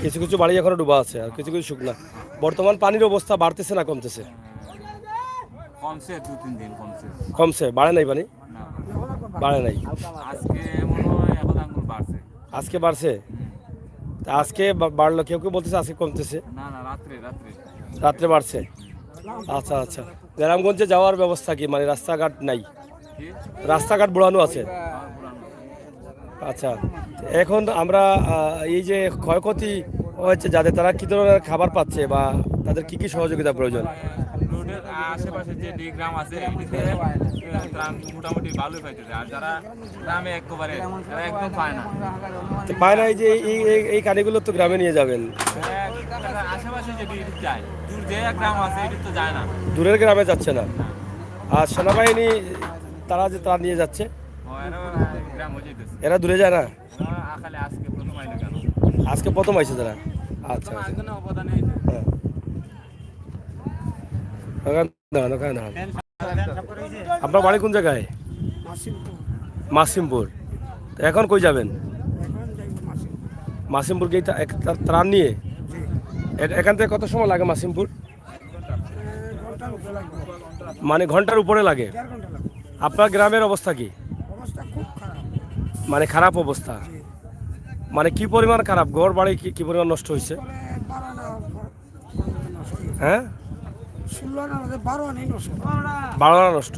S4: কিছু কিছু বাড়ি এখনো ডুবা আছে আর কিছু কিছু শুকনা। বর্তমান পানির অবস্থা বাড়তেছে না কমতেছে?
S6: কমছে 2-3 দিন কমছে।
S4: কমছে, বাড়ে নাই পানি?
S6: না
S4: বাড়ে নাই।
S6: আজকে মনে হয় এখন আঙ্গুল বাড়ছে।
S4: আজকে বাড়ছে? তা আজকে বাড়লো, কেউ কেউ বলতেছে আজকে কমতেছে।
S6: না না রাত্রে
S4: রাত্রে বাড়ছে। আচ্ছা আচ্ছা, গ্রামগঞ্জে যাওয়ার ব্যবস্থা কি, মানে রাস্তাঘাট নাই?
S6: কি
S4: রাস্তাঘাট বোড়ানো আছে?
S6: পুরানো
S4: আচ্ছা, এখন আমরা এই যে ক্ষয়ক্ষতি হয়েছে যাদের, তারা কি ধরনের খাবার পাচ্ছে বা তাদের কি কি সহযোগিতা প্রয়োজন?
S6: রোডের আশেপাশে যে গ্রাম আছে এমনিতে ত্রাণ মোটামুটি ভালোই পাইতেছে। আর যারা গ্রামে একেবারে তারা একদম পায় না।
S4: তো পায় না, এই যে এই কানিগুলো তো গ্রামে নিয়ে যাবেন?
S6: তারা আশেপাশে যে যায় দূর যে গ্রাম আছে এটি তো যায় না,
S4: দূরের গ্রামে যাচ্ছে না। আর সেনাবাহিনী তারা যে তারা নিয়ে যাচ্ছে,
S6: গ্রাম হয়ে যেতেছে।
S4: এরা দূরে যায় না?
S6: খালি আজকে প্রথম আইলো কেন?
S4: আজকে প্রথম আইছে তারা? আচ্ছা আচ্ছা।
S6: আজকে অবদান হয়েছে।
S4: হ্যাঁ। দাঁড়ান, ওখানে দাঁড়ান। আপনার বাড়ি কোন জায়গায়? মাসিমপুর। তো এখন কই যাবেন? মাসিমপুর গিয়ে ত্রাণ নিয়ে? এখান থেকে কত সময় লাগে মাসিমপুর? মানে ঘন্টার উপরে লাগে? আপনার গ্রামের অবস্থা কি? মানে খারাপ অবস্থা? মানে কি পরিমাণ খারাপ? ঘর বাড়ি কি পরিমাণ নষ্ট হয়েছে? হ্যাঁ, 12 আনা নষ্ট।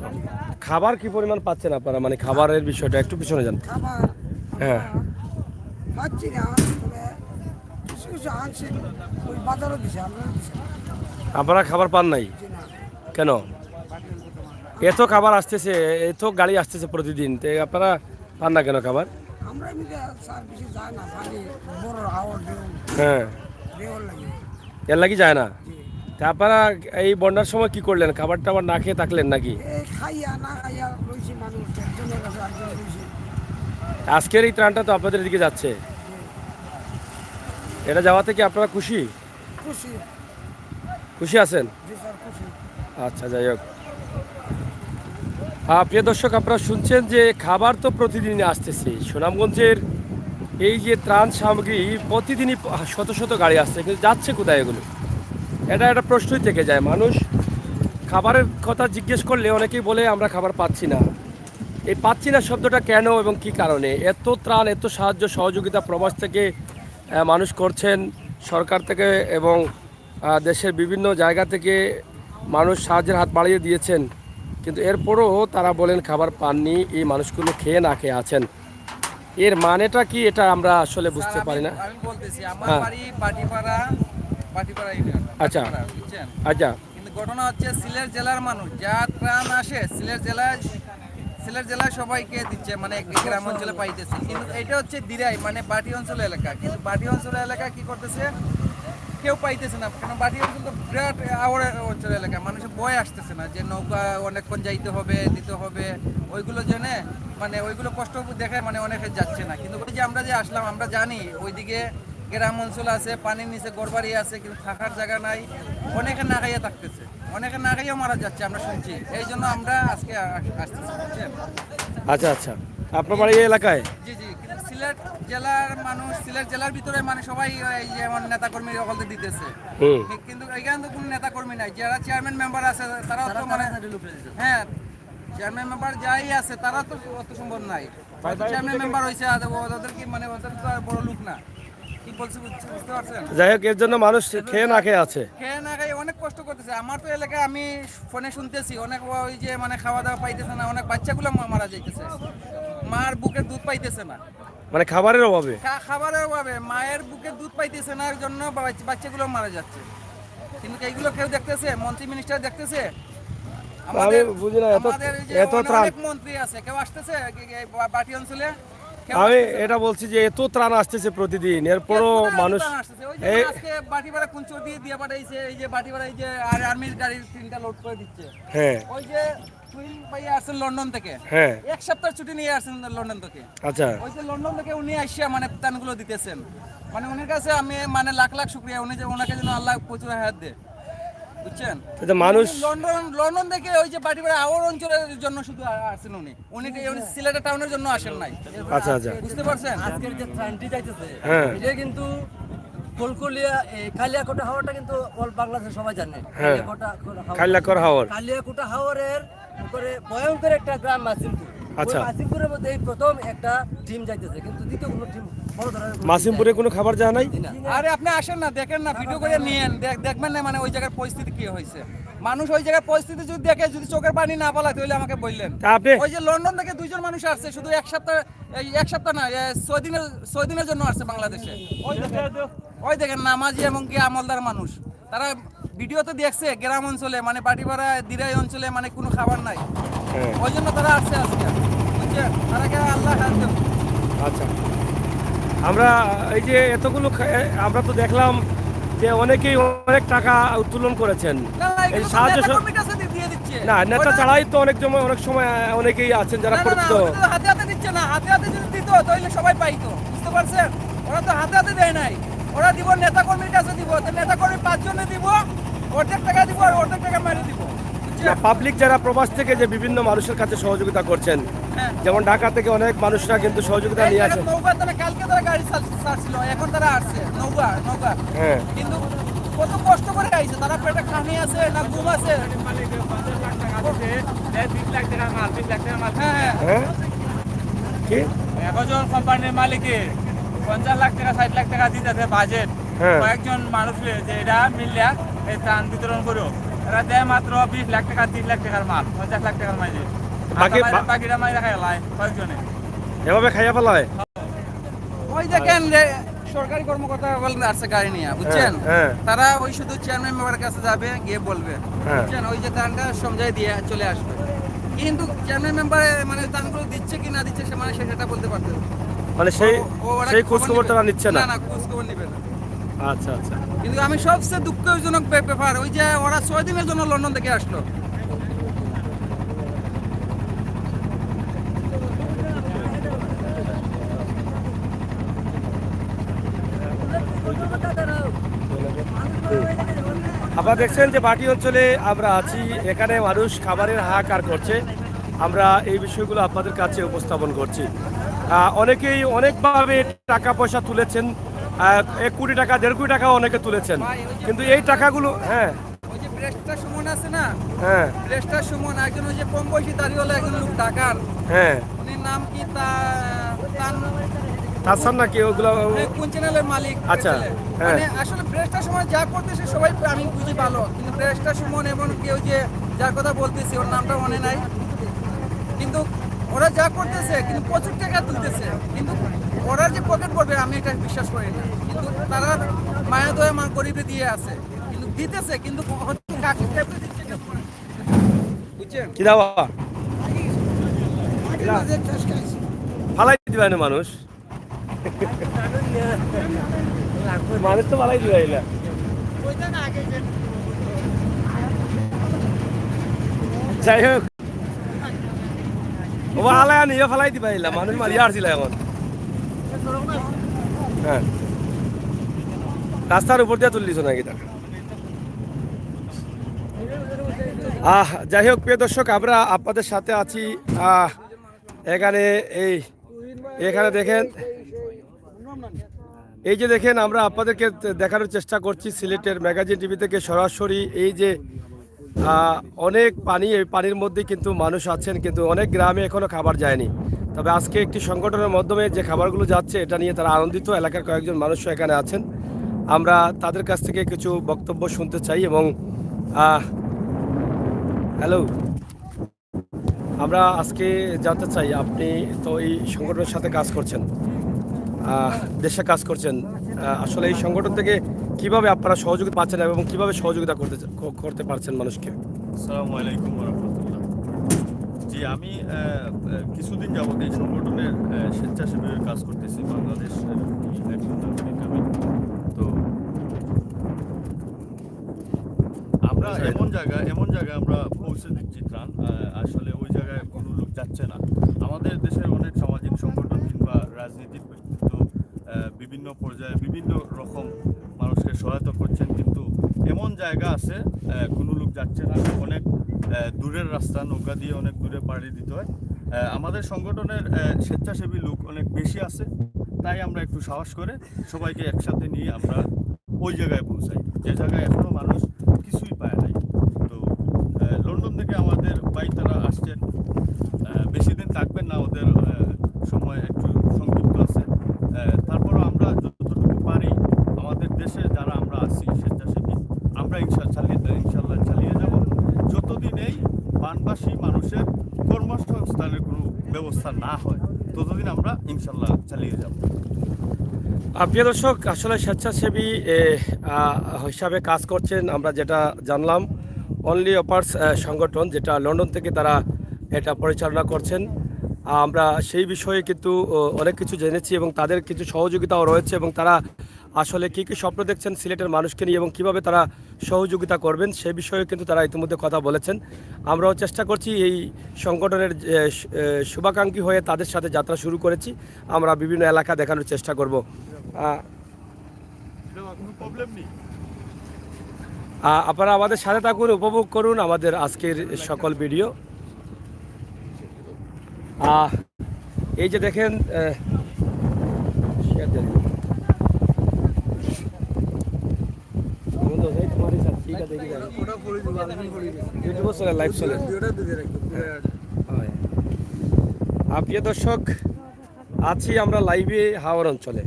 S4: খাবার কি পরিমাণ পাচ্ছেন আপনারা, মানে খাবারের বিষয়টা একটু পিছনে যান। হ্যাঁ, আপনারা খাবার পান নাই কেন? এত খাবার আসতেছে, এত গাড়ি আসতেছে প্রতিদিন, তো আপনারা পান না কেন খাবার? হ্যাঁ, এর লাগি যায় না। তা আপনারা এই বন্যার সময় কি করলেন? খাবার টাবার না খেয়ে থাকলেন নাকি? আজকের এই ত্রাণটা তো আপনাদের দিকে যাচ্ছে, এটা যাওয়াতে কি আপনারা খুশি? খুশি আছেন? আচ্ছা, যাই হোক। প্রিয় দর্শক, আপনারা শুনছেন যে খাবার তো প্রতিদিনই আসতেছে সুনামগঞ্জের। এই যে ত্রাণ সামগ্রী প্রতিদিনই শত শত গাড়ি আসছে, কিন্তু যাচ্ছে কোথায় এগুলো? এটা একটা প্রশ্নই থেকে যায়। মানুষ খাবারের কথা জিজ্ঞেস করলে অনেকেই বলে আমরা খাবার পাচ্ছি না। এই পাচ্ছি না শব্দটা কেন এবং কি কারণে? এত ত্রাণ, এত সাহায্য সহযোগিতা প্রবাস থেকে মানুষ করছেন, সরকার থেকে এবং দেশের বিভিন্ন জায়গা থেকে মানুষ সাহায্যের হাত বাড়িয়ে দিয়েছেন, কিন্তু এরপরও তারা বলেন খাবার পাননি। এই মানুষগুলো খেয়ে না খেয়ে আছেন, এর মানেটা কি এটা আমরা আসলে বুঝতে পারি না।
S7: আমি বলতেছি আমার
S4: হ্যাঁ।
S7: বাড়ি পাটিপাড়া ইউনিয়ন।
S4: আচ্ছা
S7: বুঝছেন?
S4: আচ্ছা
S7: কিন্তু ঘটনা হচ্ছে সিলেট জেলার মানুষ যা ত্রাণ আসে সিলেট জেলায় সবাইকে দিচ্ছে, মানে গ্রাম অঞ্চলে পাইতেছে। কিন্তু এটা হচ্ছে দিরাই, মানে বাটি অঞ্চল এলাকা। কিন্তু বাটি অঞ্চল এলাকা কি করতেছে, কেউ পাইতেছে না। কারণ বাটি অঞ্চল তো বিরাট আওয়ার অঞ্চল এলাকা, মানুষের বয় আসতেছে না যে নৌকা অনেকক্ষণ যাইতে হবে, দিতে হবে, ওইগুলো জেনে মানে ওইগুলো কষ্ট দেখে মানে অনেকে যাচ্ছে না। কিন্তু ওই যে আমরা যে আসলাম, আমরা জানি ওইদিকে গ্রাম অঞ্চল আছে, পানির নিচে ঘরবাড়ি আছে, কিন্তু থাকার জায়গা নাই। অনেকে না খাইয়া থাকতেছে, অনেকে না খাইয়া মারা যাচ্ছে, আমরা শুনছি। এই জন্য আমরা আজকে আসতেছি, বুঝছেন?
S4: আচ্ছা আচ্ছা, আপনার বাড়ি এই এলাকায়?
S7: জি জি। কিন্তু সিলেট জেলার মানুষ, সিলেট জেলার ভিতরে মানে সবাই এই যেমন নেতাকর্মী সকলকে দিতেছে, কিন্তু এখানে তো কোনো নেতাকর্মী নাই। যারা চেয়ারম্যান মেম্বার আছে তারা তো মানে হ্যাঁ, চেয়ারম্যান মেম্বার যাই আছে তারা তো অত সম্ভব নাই। চেয়ারম্যান মেম্বার হয়েছে ওদের কি মানে ওদের তো আর বড় লোক না, কি বলছি বুঝতে পারছেন?
S4: যাই হোক, এর জন্য মানুষ খেয়ে না খেয়ে আছে।
S7: খেয়ে না খাই অনেক কষ্ট করতেছে। আমার তো এলাকায় আমি ফোনে শুনতেছি অনেক ওই যে মানে খাওয়া দাওয়া পাইতেছে না, অনেক বাচ্চাগুলো মারা যাইতেছে, মার বুকের দুধ পাইতেছে না,
S4: মানে খাবারের অভাবে।
S7: খাবারের অভাবে মায়ের বুকের দুধ পাইতেছে না, এর জন্য বাচ্চাগুলো মারা যাচ্ছে। কিন্তু এইগুলো কেউ দেখতেছে? মন্ত্রী মিনিস্টার দেখতেছে?
S4: আমি বুঝি না,
S7: আমাদের এই যে
S4: এত ত্রাণ।
S7: অনেক মন্ত্রী আছে, কেউ আসতেছে বাটি অঞ্চলে?
S4: আমি এটা বলছি যে এত ত্রাণ আসতেছে প্রতিদিন, এরপরও মানুষ এই
S7: আজকে বাটিপাড়া কুঞ্চর দিয়ে পাঠাইছে, এই যে বাটিপাড়া এই যে আর্মির গাড়ির 3টা লোড করে দিচ্ছে।
S4: হ্যাঁ
S7: ওই যে টুইন ভাই আসছেন লন্ডন থেকে,
S4: হ্যাঁ
S7: এক সপ্তাহ ছুটি নিয়ে আসছেন লন্ডন থেকে।
S4: আচ্ছা,
S7: ওই যে লন্ডন থেকে উনি আসিয়া মানে ত্রাণগুলো দিতেছেন, মানে উনির কাছে আমি মানে লাখ লাখ শুকরিয়া, উনি যে ওনাকে যেন আল্লাহ প্রচুর হায়াত দেয়, বুঝছেন?
S4: মানুষ
S7: লন্ডন থেকে ওই যে বাটিপাড়া আওয়ার অঞ্চলের জন্য শুধু আসেন উনি, উনি সিলেট টাউনের জন্য আসেন নাই।
S4: আচ্ছা আচ্ছা,
S7: বুঝতে পারছেন?
S8: আজকের যে ত্রাণটি যাইতেছে
S4: হ্যাঁ
S8: এটা কিন্তু কলকলিয়া এই কালিয়াকোটা হাওয়াটা কিন্তু অল বাংলাদেশ সবাই জানে।
S4: হ্যাঁ।
S8: হাওর।
S4: কাল্যাকর হাওর।
S8: কালিয়াকোটা হাওরের উপরে ভয়ঙ্কর একটা গ্রাম মাসিমপুর।
S4: আচ্ছা।
S8: ওই মাসিমপুরের মধ্যে এই প্রথম একটা টিম যাইতেছে, কিন্তু দ্বিতীয় কোনো টিম বড় ধরনের কোনো
S4: মাসিমপুরে কোনো খাবার যায় নাই?
S8: team না।
S7: আরে আপনি আসেন না, দেখেন না, ভিডিও করে নিয়েন, দেখবেন না মানে ওই জায়গার পরিস্থিতি কি হয়েছে। মানুষ ওই জায়গার পরিস্থিতি যদি দেখে, যদি চোখের পানি না পালায় তাহলে আমাকে বললেন।
S4: তা আপনি
S7: ওই যে লন্ডন থেকে 2জন মানুষ আসছে শুধু এক সপ্তাহ না, 6 দিনের জন্য আসছে বাংলাদেশে। ওই দেখেন নামাজি এবং কি আমলদার মানুষ, তারা ভিডিওতে দেখছে গ্রাম অঞ্চলে মানে বাটিপাড়া দিরাই অঞ্চলে মানে কোনো খাবার নাই,
S4: হ্যাঁ
S7: ওই জন্য তারা আসছে আজকে, বুঝছেন? তারাকে আল্লাহ হাত দেব।
S4: আচ্ছা, আমরা এই যে এতগুলো আমরা তো দেখলাম যে অনেকেই অনেক টাকা উত্তোলন করেছেন।
S7: না,
S4: এই
S7: এগুলো তো
S4: সাহায্য
S7: নেতা কর্মীর কাছে দিয়ে দিচ্ছে।
S4: না, নেতা
S7: ওটা-
S4: ছাড়াই তো অনেক সময় অনেকেই আছেন যারা
S7: না, না, না,
S4: পরিচিত।
S7: ওটা তো হাতে হাতে দিচ্ছে না, হাতে হাতে যদি দিত তাহলে সবাই পাইতো, বুঝতে পারছেন? ওরা তো হাতে হাতে দেয় নাই, ওরা দিব নেতা কর্মীর কাছে দিব, তো নেতা কর্মী 5 জনে দিব, অর্ধেক টাকা দিব আর অর্ধেক টাকা মেরে দিব, বুঝছেন?
S4: পাবলিক যারা প্রবাস থেকে যে বিভিন্ন মানুষের কাছে সহযোগিতা করছেন,
S7: হ্যাঁ।
S4: যেমন ঢাকা থেকে অনেক মানুষরা কিন্তু সহযোগিতা নিয়ে আসেন।
S7: নৌকা তারা কালকে তারা গাড়ি ছাড়ছিল, এখন তারা আসছে নৌকা।
S4: হ্যাঁ
S7: কিন্তু কত কষ্ট করে আইছে, তারা পেটে খানি আছে না ঘুম আছে?
S6: 20 লাখ টাকার মাল, 20 লাখ টাকার মাল।
S7: হ্যাঁ, হ্যাঁ।
S4: হ্যাঁ কি
S6: একজন কোম্পানির মালিকে 50 লাখ টাকা 60 লাখ টাকা দিতেছে বাজেট
S4: হ্যাঁ।
S6: কয়েকজন মানুষ যে এটা মিললে এই ত্রাণ বিতরণ করো, এরা দেয় মাত্র 20 লাখ টাকা 30 লাখ টাকার মাল, 50 লাখ টাকার মাইজে বাকিটা মাইরা খাই লাই কয়েকজনে।
S4: এভাবে খাইয়া ফেলায়।
S7: ওই দেখেন যে সরকারি কর্মকর্তা বলতে আসছে গাড়ি নিয়ে, বুঝছেন?
S4: হ্যাঁ,
S7: তারা ওই শুধু চেয়ারম্যান মেম্বারের কাছে যাবে, গিয়ে বলবে,
S4: হ্যাঁ।
S7: বুঝছেন? ওই যে ত্রাণটা সমঝাই দিয়ে চলে আসবে, কিন্তু চেয়ারম্যান মেম্বার মানে ত্রাণগুলো দিচ্ছে কি না দিচ্ছে সে মানে সেটা বলতে পারবে না।
S4: মানে সেই
S7: ওরা
S4: সেই
S7: খবর
S4: খোঁজখবর
S7: নিবে
S4: তারা নিচ্ছে না।
S7: না, খোঁজ খবর নিবে না।
S4: আচ্ছা আচ্ছা,
S7: কিন্তু আমি সবচেয়ে দুঃখজনক ব্যাপার ওই যে ওরা 6 দিনের জন্য লন্ডন থেকে আসলো।
S4: আপনারা দেখছেন যে বাটি অঞ্চলে আমরা আছি, এখানে মানুষ খাবারের হাহাকার করছে। আমরা এই বিষয়গুলো আপনাদের কাছে উপস্থাপন করছি। অনেকেই অনেকভাবে টাকা পয়সা তুলেছেন, 1 কোটি টাকা 1.5 কোটি টাকা অনেকে তুলেছেন, কিন্তু এই টাকাগুলো হ্যাঁ
S7: ওই যে ব্রেস্টার সুমন আছে না,
S4: হ্যাঁ
S7: ব্রেস্টার সুমন একজন ওই যে কম বয়সী দাঁড়িয়ে একজন লোক ঢাকার,
S4: হ্যাঁ
S7: উনির নাম কি
S4: তাছাড়া নাকি ওগুলো
S7: কোন চ্যানেলের মালিক?
S4: আচ্ছা, হ্যাঁ।
S7: মানে আসলে ব্রেস্টার সময় যা করতেছে সবাই আমি বুঝি ভালো, কিন্তু ব্রেস্টার সুমন এমন কেউ যে যার কথা বলতেছি ওর নামটা মনে নাই, কিন্তু ওরা যা করতেছে কিন্তু প্রচুর টাকা তুলতেছে, কিন্তু ওরা যে পকেট করবে আমি এটা বিশ্বাস করি না। কিন্তু তারা মায়া দয়া মা গরিবে দিয়ে আছে, কিন্তু দিতেছে, কিন্তু কাকে খেপে দিচ্ছে কেউ? বুঝছেন?
S4: কি দাওয়া ফালাই দিবে না মানুষ, মানুষ তো ফালাই দিবে এলা। যাই হোক, ও আলায় নিয়ে ফালাই দিবা এলা, মানুষ মারিয়া আসছিল এখন। হ্যাঁ, রাস্তার উপর দিয়ে তুললিছ নাকি তা? যাই হোক প্রিয় দর্শক, আমরা আপনাদের সাথে আছি। এখানে এখানে দেখেন, এই যে দেখেন, আমরা আপনাদেরকে দেখানোর চেষ্টা করছি সিলেটের ম্যাগাজিন টিভি থেকে সরাসরি। এই যে অনেক পানি, এই পানির মধ্যে কিন্তু মানুষ আছেন, কিন্তু অনেক গ্রামে এখনো খাবার যায়নি। তবে আজকে একটি সংগঠনের মাধ্যমে যে খাবারগুলো যাচ্ছে এটা নিয়ে তারা আনন্দিত। এলাকার কয়েকজন মানুষও এখানে আছেন, আমরা তাদের কাছ থেকে কিছু বক্তব্য শুনতে চাই। এবং হ্যালো, আমরা আজকে জানতে চাই, আপনি তো এই সংগঠনের সাথে কাজ করছেন, দেশে কাজ করছেন, আসলে এই সংগঠন থেকে কিভাবে আপনারা সহযোগিতা পাচ্ছেন এবং কিভাবে সহযোগিতা করতে পারছেন মানুষকে?
S9: আসসালামু আলাইকুম রহমতুল্লাহ। জি, আমি কিছুদিন যাবত এই সংগঠনের স্বেচ্ছাসেবীর কাজ করতেছি বাংলাদেশ একজন নাগরিক আমি। তো আমরা এমন জায়গায় আমরা পৌঁছে দিচ্ছি ত্রাণ, আসলে ওই জায়গায় কোনো লোক যাচ্ছে না। আমাদের দেশের অনেক সামাজিক সংগঠন কিংবা রাজনীতিক ব্যক্তিত্ব বিভিন্ন পর্যায়ে বিভিন্ন রকম মানুষকে সহায়তা করছেন, কিন্তু এমন জায়গা আছে কোনো লোক যাচ্ছে না। অনেক দূরের রাস্তা, নৌকা দিয়ে অনেক দূরে পাড়ি দিতে হয়। আমাদের সংগঠনের স্বেচ্ছাসেবী লোক অনেক বেশি আছে, তাই আমরা একটু সাহস করে সবাইকে একসাথে নিয়ে আমরা ওই জায়গায় পৌঁছাই যে জায়গায় এখনো মানুষ কিছুই পায় নাই। তো লন্ডন থেকে আমাদের ভাই তারা আসছেন, বেশি দিন থাকবেন না, ওদের সময় একটু সংক্ষিপ্ত আছে। তারপরও আমরা যতটুকু পারি আমাদের দেশে যারা আমরা আছি স্বেচ্ছাসেবী, আমরা ইনশাল্লাহ চালিয়ে যাব যতদিন এই বানবাসী মানুষের কর্মসংস্থানের কোনো ব্যবস্থা না হয়, ততদিন আমরা ইনশাল্লাহ চালিয়ে যাব।
S4: প্রিয় দর্শক, আসলে স্বেচ্ছাসেবী হিসাবে কাজ করছেন আমরা যেটা জানলাম, অনলি অফার্স সংগঠন, যেটা লন্ডন থেকে তারা এটা পরিচালনা করছেন। আমরা সেই বিষয়ে কিন্তু অনেক কিছু জেনেছি এবং তাদের কিছু সহযোগিতাও রয়েছে এবং তারা আসলে কী কী স্বপ্ন দেখছেন সিলেটের মানুষকে নিয়ে এবং কীভাবে তারা সহযোগিতা করবেন সে বিষয়ে কিন্তু তারা ইতিমধ্যে কথা বলেছেন। আমরাও চেষ্টা করছি এই সংগঠনের শুভাকাঙ্ক্ষী হয়ে তাদের সাথে যাত্রা শুরু করেছি। আমরা বিভিন্ন এলাকা দেখানোর চেষ্টা করব। আপনারা আমাদের সাথে থাকুন, উপভোগ করুন আমাদের আজকের সকল ভিডিও। এই যে দেখেন, প্রিয় দর্শক, আছি আমরা লাইভে হাওর অঞ্চলে।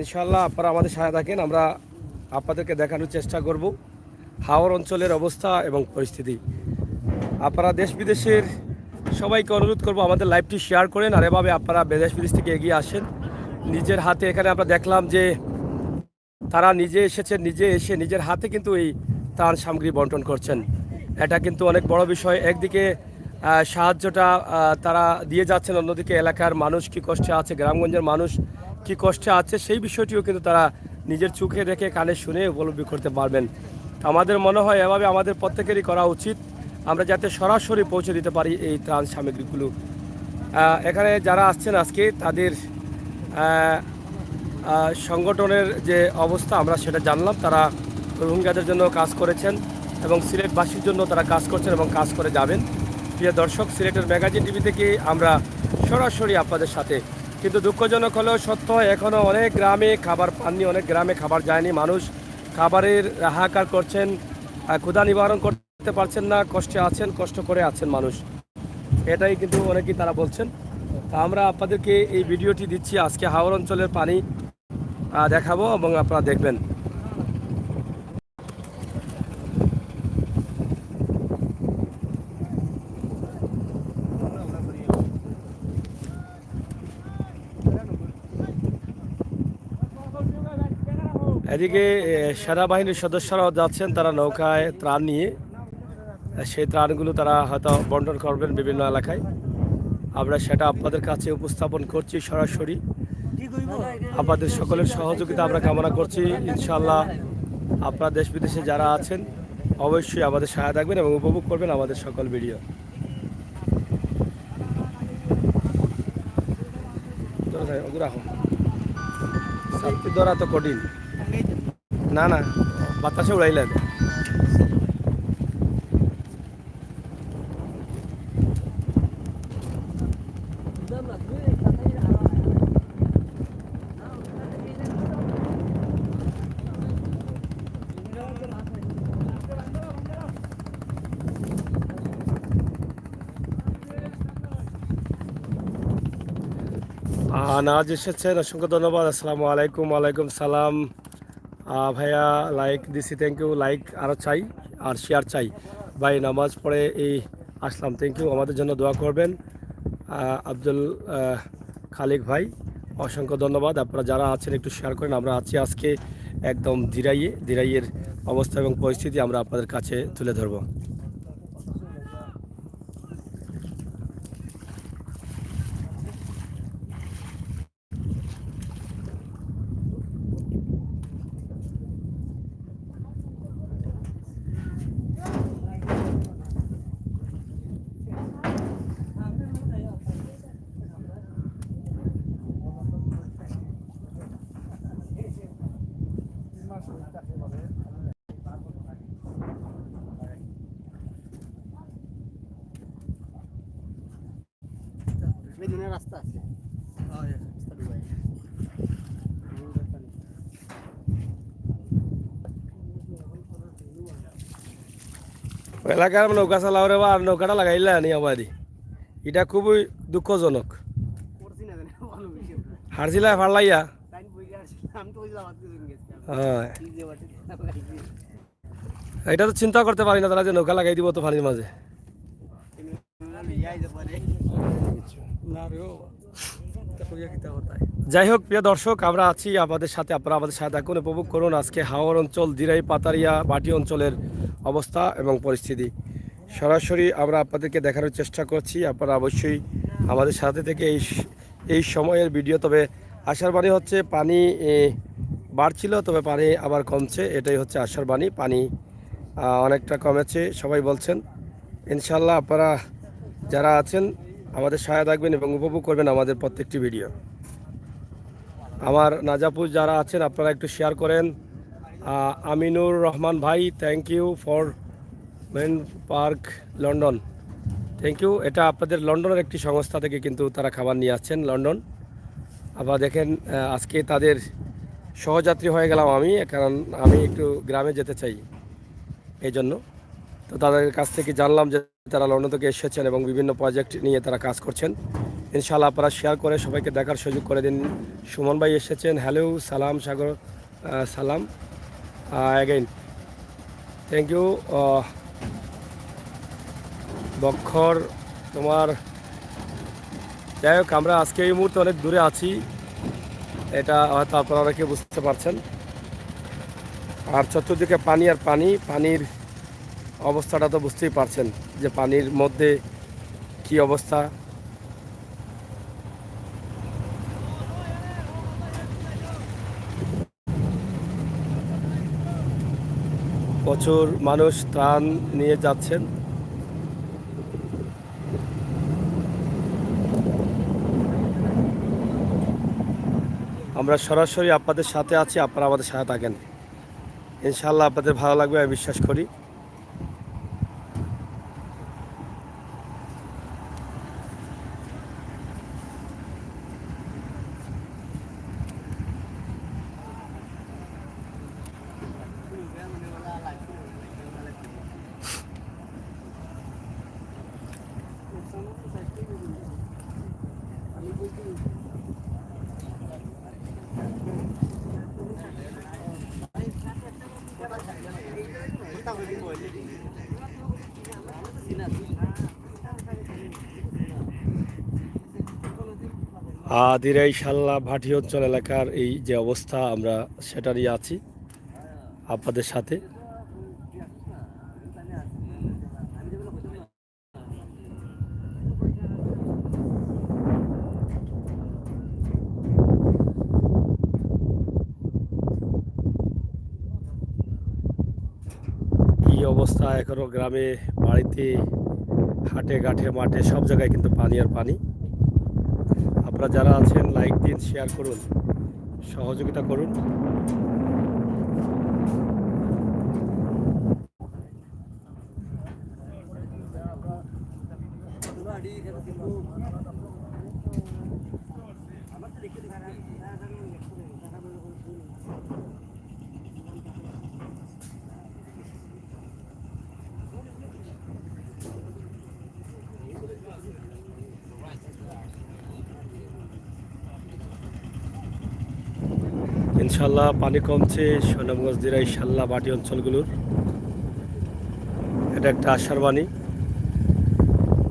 S4: ইনশাল্লাহ আপনারা আমাদের সাথে থাকেন, আমরা আপনাদেরকে দেখানোর চেষ্টা করব হাওর অঞ্চলের অবস্থা এবং পরিস্থিতি। আপনারা দেশ বিদেশের সবাইকে অনুরোধ করব আমাদের লাইভটি শেয়ার করেন, আর এভাবে আপনারা দেশ বিদেশ থেকে এগিয়ে আসেন নিজের হাতে। এখানে আমরা দেখলাম যে তারা নিজে এসেছেন, নিজে এসে নিজের হাতে কিন্তু এই ত্রাণ সামগ্রী বন্টন করছেন। এটা কিন্তু অনেক বড় বিষয়। একদিকে সাহায্যটা তারা দিয়ে যাচ্ছেন, অন্যদিকে এলাকার মানুষ কি কষ্টে আছে, গ্রামগঞ্জের মানুষ কি কষ্টে আছে সেই বিষয়টিও কিন্তু তারা নিজের চোখে দেখে কানে শুনে উপলব্ধি করতে পারবেন। আমাদের মনে হয় এভাবে আমাদের প্রত্যেকেরই করা উচিত, আমরা যাতে সরাসরি পৌঁছে দিতে পারি এই ত্রাণ সামগ্রীগুলো। এখানে যারা আসছেন আজকে তাদের সংগঠনের যে অবস্থা আমরা সেটা জানলাম। তারা রোহিঙ্গাদের জন্য কাজ করেছেন এবং সিলেটবাসীর জন্য তারা কাজ করছেন এবং কাজ করে যাবেন। প্রিয় দর্শক, সিলেটের ম্যাগাজিন টিভি থেকে আমরা সরাসরি আপনাদের সাথে। কিন্তু দুঃখজনক হলেও সত্য, এখনও অনেক গ্রামে খাবার পাননি, অনেক গ্রামে খাবার যায়নি। মানুষ খাবারের হাহাকার করছেন, ক্ষুধা নিবারণ করতে পারছেন না, কষ্টে আছেন, কষ্ট করে আছেন মানুষ, এটাই কিন্তু অনেকেই তারা বলছেন। তা আমরা আপনাদেরকে এই ভিডিওটি দিচ্ছি, আজকে হাওর অঞ্চলের পানি দেখাবো এবং আপনারা দেখবেন। এদিকে সেনাবাহিনীর সদস্যরাও যাচ্ছেন, তারা নৌকায় ত্রাণ নিয়ে, সেই ত্রাণগুলো তারা হয়তো বন্টন করবেন বিভিন্ন এলাকায়। আমরা সেটা আপনাদের কাছে উপস্থাপন করছি সরাসরি। আপনাদের সকলের সহযোগিতা আমরা কামনা করছি। ইনশাআল্লাহ আপনারা দেশ বিদেশে যারা আছেন অবশ্যই আমাদের সহায়তা থাকবেন এবং উপভোগ করবেন আমাদের সকল ভিডিও। ধরা তো কঠিন না, না বাতাসে উড়াইলেন। নাজ এসেছেন, অসংখ্য ধন্যবাদ। আসসালামু আলাইকুম। ওয়ালাইকুম সালাম। ভাইয়া লাইক দিছি, থ্যাংক ইউ। লাইক আরও চাই আর শেয়ার চাই ভাই। নামাজ পড়ে এই আসলাম, থ্যাংক ইউ। আমাদের জন্য দোয়া করবেন। আব্দুল খালিক ভাই, অসংখ্য ধন্যবাদ। আপনারা যারা আছেন একটু শেয়ার করেন। আমরা আছি আজকে একদম দিরাইয়ের অবস্থা এবং পরিস্থিতি আমরা আপনাদের কাছে তুলে ধরবো।
S8: রাস্তা আছে।
S4: এলাকার নৌকা চালাওরে বা আর নৌকাটা লাগাইলে আনি আমারই, এটা খুবই দুঃখজনক। হারছিলা ফাড়লাইয়া, হ্যাঁ এটা তো চিন্তা করতে পারি না তারা যে নৌকা লাগাই দিব তো পানির মাঝে। যাই হোক, প্রিয় দর্শক, আমরা আছি আপনাদের সাথে, আপনারা আমাদের সাথে থাকুন, উপভোগ করুন আজকে হাওর অঞ্চল, দিরাই, পাতারিয়া, বাটি অঞ্চলের অবস্থা এবং পরিস্থিতি সরাসরি আমরা আপনাদেরকে দেখানোর চেষ্টা করছি। আপনারা অবশ্যই আমাদের সাথে থেকে এই সময়ের ভিডিও। তবে আশার বাণী হচ্ছে পানি বাড়ছিল, তবে পানি আবার কমছে, এটাই হচ্ছে আশার বাণী। পানি অনেকটা কমেছে সবাই বলছেন। ইনশাল্লাহ আপনারা যারা আছেন আমাদের সহায় থাকবেন এবং উপভোগ করবেন আমাদের প্রত্যেকটি ভিডিও। আমার নাজাপুর যারা আছেন আপনারা একটু শেয়ার করেন। আমিনুর রহমান ভাই, thank you for main park London, thank you. এটা আপনাদের লন্ডনের একটি সংস্থা থেকে কিন্তু তারা খাবার নিয়ে আসছেন লন্ডন। আবার দেখেন আজকে তাদের সহযাত্রী হয়ে গেলাম আমি, কারণ আমি একটু গ্রামে যেতে চাই এই জন্য। তো তাদের কাছ থেকে জানলাম যে তারা লন্ডন থেকে এসেছেন এবং বিভিন্ন প্রজেক্ট নিয়ে তারা কাজ করছেন। ইনশাআল্লাহ আপনারা শেয়ার করে সবাইকে দেখার সুযোগ করে দিন। সুমন ভাই এসেছেন, হ্যালো, সালাম সাগর, সালাম অ্যাগেইন, থ্যাংক ইউ। বক্ষর তোমার, যাই হোক, আমরা আজকে এই মুহূর্তে অনেক দূরে আছি, এটা হয়তো আপনারা অনেকে বুঝতে পারছেন। আর চতুর্দিকে পানি আর পানি, পানির অবস্থাটা তো বুঝতেই পারছেন যে পানির মধ্যে কি অবস্থা। প্রচুর মানুষ ত্রাণ নিয়ে যাচ্ছেন। আমরা সরাসরি আপনাদের সাথে আছি, আপনারা আমাদের সাথে থাকেন। ইনশাআল্লাহ আপনাদের ভালো লাগবে আমি বিশ্বাস করি। দিরাই, শাল্লা, ভাটি অঞ্চল এলাকার এই যে অবস্থা, আমরা সেটারই আছি আপনাদের সাথে। কি অবস্থা এখনো গ্রামে, বাড়িতে, হাটে ঘাটে, মাঠে, সব জায়গায় কিন্তু পানি আর পানি। আপনারা যারা আছেন লাইক দিন, শেয়ার করুন, সহযোগিতা করুন। ইনশাল্লাহ পানি কমছে সুনামগঞ্জ দিরাই শাল্লা বাটি অঞ্চলগুলোর, এটা একটা আশার বাণী।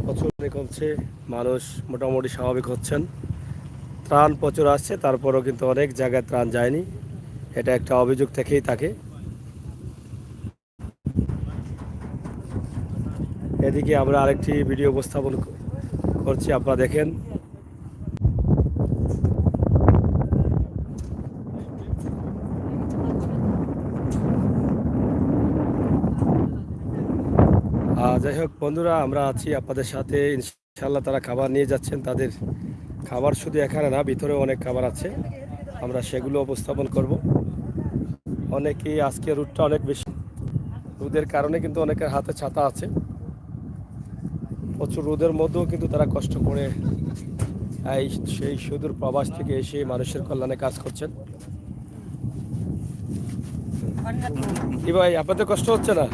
S4: প্রচুর পানি কমছে, মানুষ মোটামুটি স্বাভাবিক হচ্ছেন, ত্রাণ প্রচুর আসছে, তারপরও কিন্তু অনেক জায়গায় ত্রাণ যায়নি, এটা একটা অভিযোগ থেকেই থাকে। এদিকে আমরা আরেকটি ভিডিও উপস্থাপন করছি, আপনারা দেখেন। যাই হোক বন্ধুরা, আমরা আছি আপনাদের সাথে, ইনশাল্লাহ তারা খাবার নিয়ে যাচ্ছেন। তাদের খাবার শুধু এখানে না, ভিতরেও অনেক খাবার আছে, আমরা সেগুলো উপস্থাপন করব। অনেকেই আজকে রোদটা অনেক বেশি, রোদের কারণে কিন্তু অনেকের হাতে ছাতা আছে, প্রচুর রোদের মধ্যেও কিন্তু তারা কষ্ট করে সেই সুদূর প্রবাস থেকে এসে মানুষের কল্যাণে কাজ করছেন। কি ভাই, আপনাদের কষ্ট হচ্ছে না?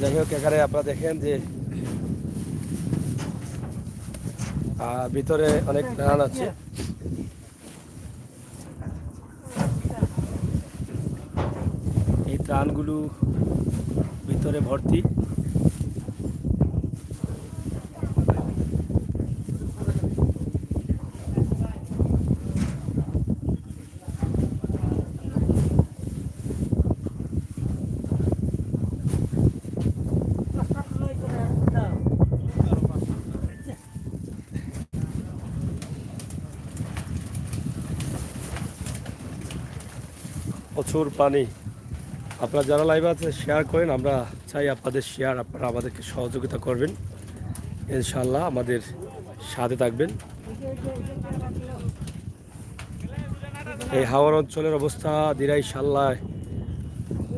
S4: যাই হোক, এখানে আপনারা দেখেন যে ভিতরে অনেক ত্রাণ আছে। এই ত্রাণগুলো ভিতরে ভর্তি। প্রচুর পানি। আপনারা যারা লাইভ আছে শেয়ার করেন, আমরা চাই আপনাদের শেয়ার, আপনারা আমাদেরকে সহযোগিতা করবেন, ইনশাল্লাহ আমাদের সাথে থাকবেন। এই হাওর অঞ্চলের অবস্থা দিরাই শাল্লা,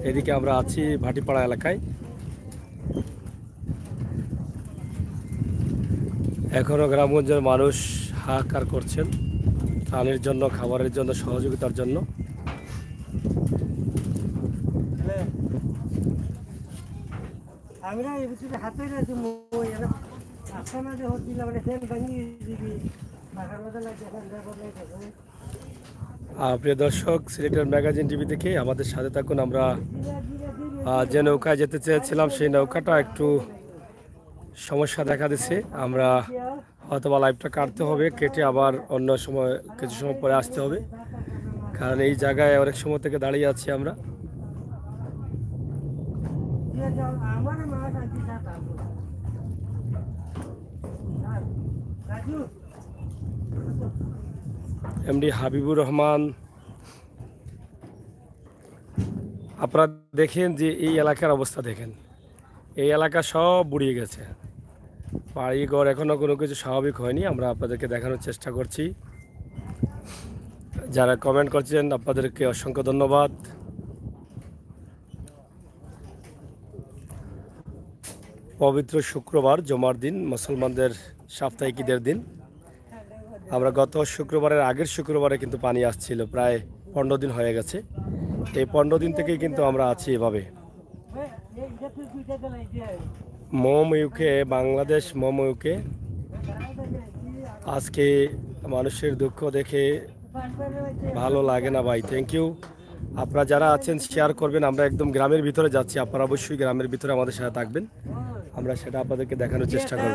S4: এদিকে আমরা আছি ভাটিপাড়া এলাকায়। এখনও গ্রামগঞ্জের মানুষ হাহাকার করছেন ত্রাণের জন্য, খাবারের জন্য, সহযোগিতার জন্য। প্রিয় দর্শক, সিলেটের ম্যাগাজিন টিভি থেকে আমাদের সাথে থাকুন। আমরা যে নৌকায় যেতে চেয়েছিলাম সেই নৌকাটা একটু সমস্যা দেখা দিচ্ছে, আমরা হয়তোবা লাইভটা কাটতে হবে, কেটে আবার অন্য সময় কিছু সময় পরে আসতে হবে, কারণ এই জায়গায় অনেক সময় থেকে দাঁড়িয়ে আছি আমরা। এমডি হাবিবুর রহমান, আপনারা দেখেন যে এই এলাকার অবস্থা দেখেন, এই এলাকা সব বুড়িয়ে গেছে, বাড়িঘর এখনও কোনো কিছু স্বাভাবিক হয়নি। আমরা আপনাদেরকে দেখানোর চেষ্টা করছি। যারা কমেন্ট করছেন আপনাদেরকে অসংখ্য ধন্যবাদ। পবিত্র শুক্রবার, জমার দিন, মুসলমানদের সাপ্তাহিক ঈদের দিন। আমরা গত শুক্রবারের আগের শুক্রবারে কিন্তু পানি আসছিল, প্রায় 15 দিন হয়ে গেছে। এই 15 দিন থেকেই কিন্তু আমরা আছি এভাবে। মোম ইউকে, বাংলাদেশ মোম ইউকে, আজকে মানুষের দুঃখ দেখে ভালো লাগে না ভাই। Thank you. আপনারা যারা আছেন শেয়ার করবেন। আমরা একদম গ্রামের ভিতরে যাচ্ছি, আপনারা অবশ্যই গ্রামের ভিতরে আমাদের সাথে থাকবেন, আমরা সেটা আপনাদেরকে দেখানোর চেষ্টা করব।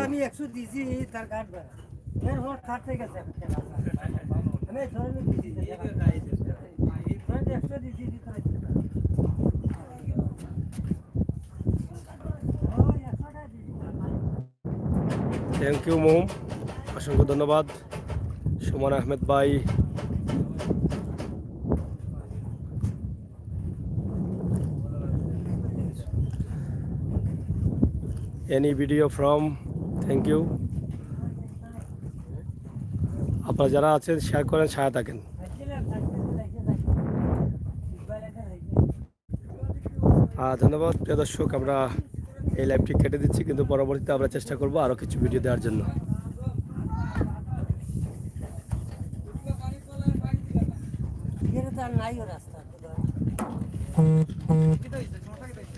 S4: থ্যাংক ইউ মোম, অসংখ্য ধন্যবাদ। সুমন আহমেদ ভাই, any video from, thank you. আপনারা যারা আছেন শেয়ার করেন, সাথে থাকেন। ধন্যবাদ প্রিয় দর্শক, আমরা এই লাইভটি কেটে দিচ্ছি, কিন্তু পরবর্তীতে আমরা চেষ্টা করব আরও কিছু ভিডিও দেওয়ার জন্য।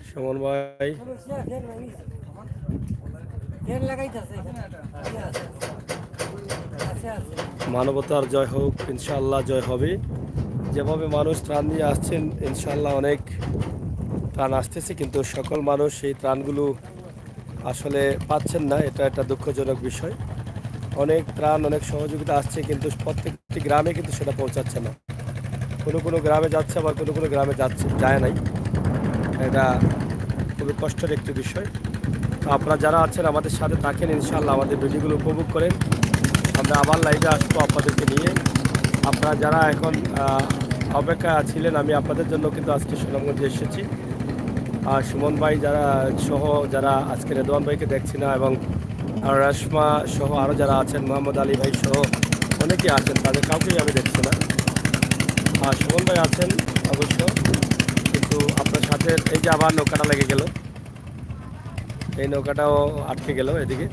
S4: সুমন ভাই, মানবতার জয় হোক, ইনশাআল্লাহ জয় হবে। যেভাবে মানুষ ত্রাণ নিয়ে আসছেন, ইনশাআল্লাহ অনেক ত্রাণ আসতেছে, কিন্তু সকল মানুষ সেই ত্রাণগুলো আসলে পাচ্ছেন না। এটা একটা দুঃখজনক বিষয়। অনেক ত্রাণ, অনেক সহযোগিতা আসছে, কিন্তু প্রত্যেকটি গ্রামে কিন্তু সেটা পৌঁছাচ্ছে না। কোনো কোনো গ্রামে যাচ্ছে, আবার কোনো কোনো গ্রামে যায় নাই। এটা খুবই কষ্টের একটি বিষয়। তো আপনারা যারা আছেন আমাদের সাথে থাকেন, ইনশাআল্লাহ আমাদের ভিডিওগুলো উপভোগ করেন। আমরা আবার লাইভে আসবো আপনাদেরকে নিয়ে। আপনারা যারা এখন অপেক্ষা ছিলেন, আমি আপনাদের জন্য কিন্তু আজকে সুনামগঞ্জে এসেছি। আর সুমন ভাই যারা সহ, যারা আজকে রেদওয়ান ভাইকে দেখছি না, এবং রাশমা সহ আরও যারা আছেন, মোহাম্মদ আলী ভাই সহ অনেকেই আছেন, তাদের কাউকেই আমি দেখছি না। আর সুমন ভাই আছেন অবশ্য, কিন্তু আপনার সাথে এই যে আবার নৌকাটা লেগে গেল, এই নৌকাটাও আটকে গেল এদিকে।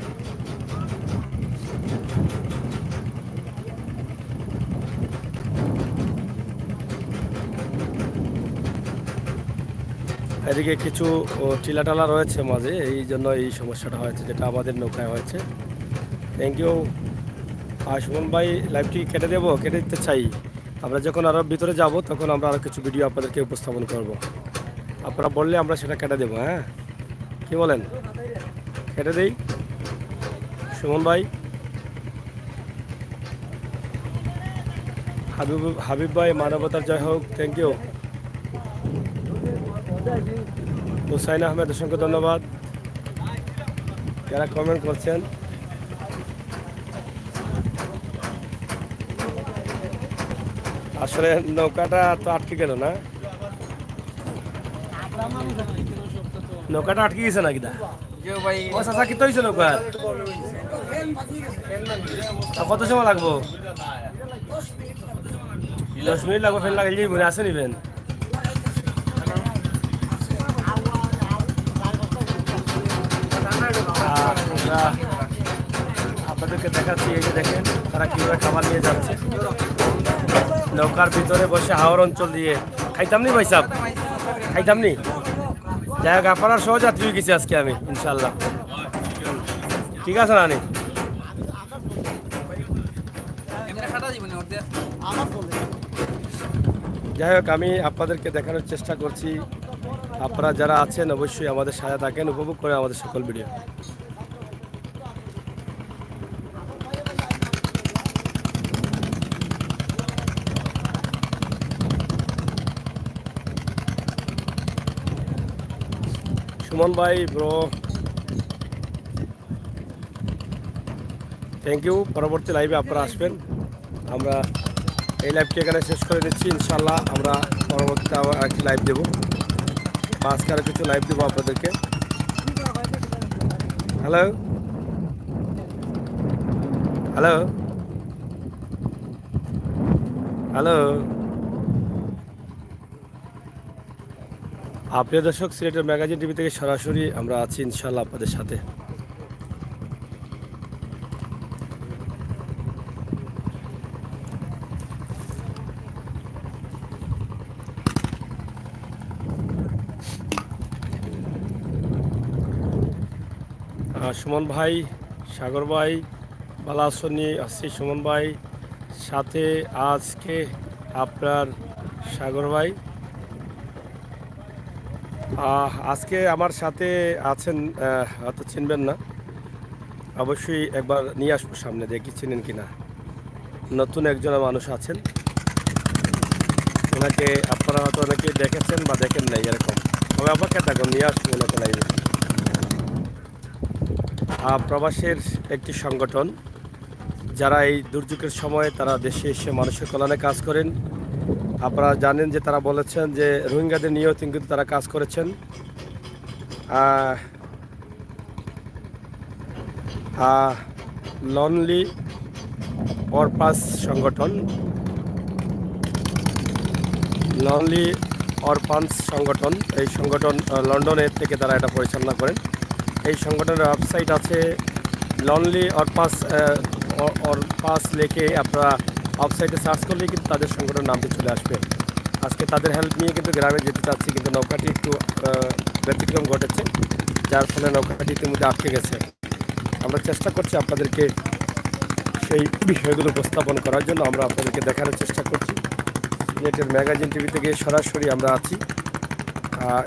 S4: এদিকে কিছু টিলাটালা রয়েছে মাঝে, এই জন্য এই সমস্যাটা হয়েছে, যেটা আমাদের নৌকায় হয়েছে। Thank you. আর সুমন ভাই, লাইভটি কেটে দেবো? কেটে দিতে চাই। আমরা যখন আরও ভিতরে যাব, তখন আমরা আরও কিছু ভিডিও আপনাদেরকে উপস্থাপন করব। আপনারা বললে আমরা সেটা কেটে দেবো। হ্যাঁ, কি বলেন? কেটে দেই সুমন ভাই? হাবিব ভাই, মানবতার জয় হোক, থ্যাংক ইউ। হুসাইন আহমেদ, অসংখ্য ধন্যবাদ যারা কমেন্ট করছেন। আসলে নৌকাটা তো আটকে গেল না, নৌকাটা আটকে গেছে নাকি? ও চাচা, কি হয়েছে নৌকা? কত সময় লাগবো? 10 মিনিট লাগবো। ফেন লাগাইলে ঘুরে আসে নিবেন। আপনাদেরকে দেখাচ্ছি, এই যে দেখেন তারা কিভাবে খাবার নিয়ে যাচ্ছে নৌকার ভিতরে বসে। হাওর অঞ্চল দিয়ে খাইতাম নি ভাই সাহেব, খাইতাম নি। যাই হোক, আপনার সহযাত্রী হয়ে গেছি আজকে আমি, ইনশাল্লাহ। ঠিক আছে নানি? যাই হোক, আমি আপনাদেরকে দেখানোর চেষ্টা করছি। আপনারা যারা আছেন অবশ্যই আমাদের সাথে থাকেন, উপভোগ করে আমাদের সকল ভিডিও। সুমন ভাই ব্রো, থ্যাংক ইউ। পরবর্তী লাইভে আপনারা আসবেন। আমরা এই লাইভটি এখানে শেষ করে দিচ্ছি। ইনশাল্লাহ আমরা পরবর্তীতে আবার একটি লাইভ দেবো, বা আজকে আরও কিছু লাইভ দেবো আপনাদেরকে। হ্যালো হ্যালো হ্যালো, প্রিয় দর্শক, সিলেটের ম্যাগাজিন টিভি থেকে সরাসরি আমরা আছি ইনশাল্লাহ আপনাদের সাথে। সুমন ভাই, সাগর ভাই, বালাসনি আসছি। সুমন ভাই সাথে আজকে আপনার সাগর ভাই আজকে আমার সাথে আছেন, হয়তো চিনবেন না, অবশ্যই একবার নিয়ে আসবো সামনে, দেখি চিনেন কিনা। নতুন একজন মানুষ আছেন, ওনাকে আপনারা হয়তো অনেকেই দেখেছেন বা দেখেন নাই, এরকম। তবে অপেক্ষা থাকুন, নিয়ে আসবো ওনাকে লাইভে। প্রবাসের একটি সংগঠন, যারা এই দুর্যোগের সময় তারা দেশে এসে মানুষের কল্যাণে কাজ করেন। আপনারা জানেন যে তারা বলেছেন যে রোহিঙ্গাদের নিয়েও কিন্তু তারা কাজ করেছেন। লনলি অরফান্স সংগঠন, লনলি অরফান্স সংগঠন, এই সংগঠন লন্ডনের থেকে তারা এটা পরিচালনা করেন। এই সংগঠনের ওয়েবসাইট আছে লনলি অরফান্স লিখে আপনারা ওয়েবসাইটে সার্চ করলে কিন্তু তাদের সংগঠনের নামটি চলে আসবে। আজকে তাদের হেল্প নিয়ে কিন্তু গ্রামে যেতে চাচ্ছি, কিন্তু নৌকাটি একটু ব্যতিক্রম ঘটেছে, যার ফলে নৌকাটি ইতিমধ্যে আটকে গেছে। আমরা চেষ্টা করছি আপনাদেরকে সেই বিষয়গুলো উপস্থাপন করার জন্য আমরা আপনাদেরকে দেখানোর চেষ্টা করছি। সিলেটের ম্যাগাজিন টিভি থেকে সরাসরি আমরা আছি।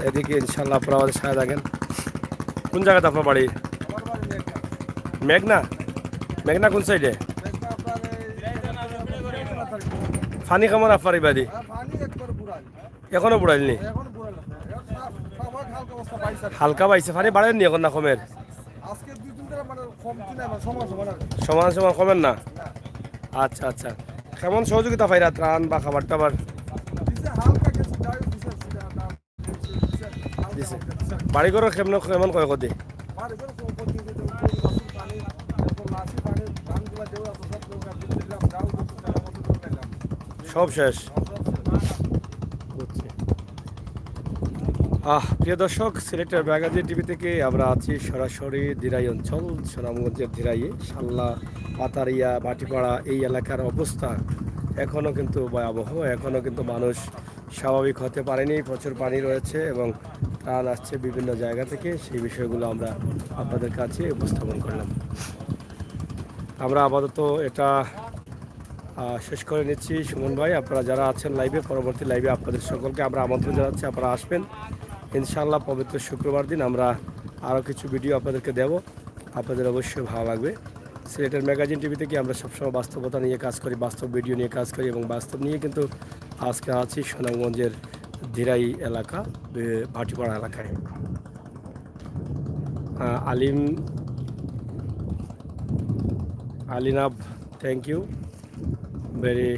S4: এদিকে ইনশাল্লাহ আপনারা আমাদের সাথে থাকেন। কোন জায়গাতে আপনার বাড়ি? মেঘনা। মেঘনা কোন সাইডে? ফানি কামর আপনার এই বাড়ি? এখনো বুড়াইনি? হালকা পাইছে, ফানি বাড়েননি এখন না কমের? সমান সমান কমেন না? আচ্ছা আচ্ছা, কেমন সহযোগিতা পাইরা ত্রাণ বা খাবার টাবার? বাড়ি ঘর কেমন কেমন কয় কদি? সব শেষ। প্রিয় দর্শক, সিলেটের ম্যাগাজিন টিভি থেকে আমরা আছি সরাসরি দিরাই অঞ্চল, সুনামগঞ্জের দিরাইয়ে শাল্লা, পাতারিয়া, ভাটিপাড়া এই এলাকার অবস্থা এখনও কিন্তু ভয়াবহ। এখনও কিন্তু মানুষ স্বাভাবিক হতে পারেনি। প্রচুর পানি রয়েছে এবং ত্রাণ আসছে বিভিন্ন জায়গা থেকে। সেই বিষয়গুলো আমরা আপনাদের কাছে উপস্থাপন করলাম। আমরা আপাতত এটা শেষ করে নিচ্ছি। সুমন ভাই, আপনারা যারা আছেন লাইভে, পরবর্তী লাইভে আপনাদের সকলকে আমরা আমন্ত্রণ জানাচ্ছি, আপনারা আসবেন ইনশাআল্লাহ। পবিত্র শুক্রবার দিন আমরা আরও কিছু ভিডিও আপনাদেরকে দেব, আপনাদের অবশ্যই ভালো লাগবে। সিলেটের ম্যাগাজিন টিভি থেকে আমরা সবসময় বাস্তবতা নিয়ে কাজ করি, বাস্তব ভিডিও নিয়ে কাজ করি এবং বাস্তব নিয়ে কিন্তু আজকে আছি সুনামগঞ্জের দিরাই এলাকা, ভাটিপাড়া এলাকায়। আলিনাব, thank you, very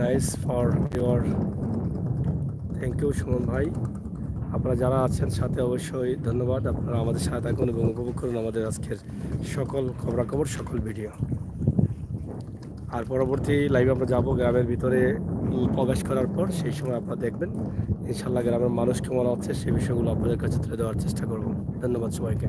S4: nice for your, thank you Suman ভাই। আপনারা যারা আছেন সাথে অবশ্যই ধন্যবাদ। আপনারা আমাদের সাথে থাকুন এবং উপভোগ করুন আমাদের আজকের সকল খবরাখবর, সকল ভিডিও। আর পরবর্তী লাইভে আমরা যাব গ্রামের ভিতরে প্রবেশ করার পর, সেই সময় আপনারা দেখবেন ইনশাল্লাহ গ্রামের মানুষ কেমন আছে সেই বিষয়গুলো আপনাদের কাছে তুলে দেওয়ার চেষ্টা করব। ধন্যবাদ সবাইকে।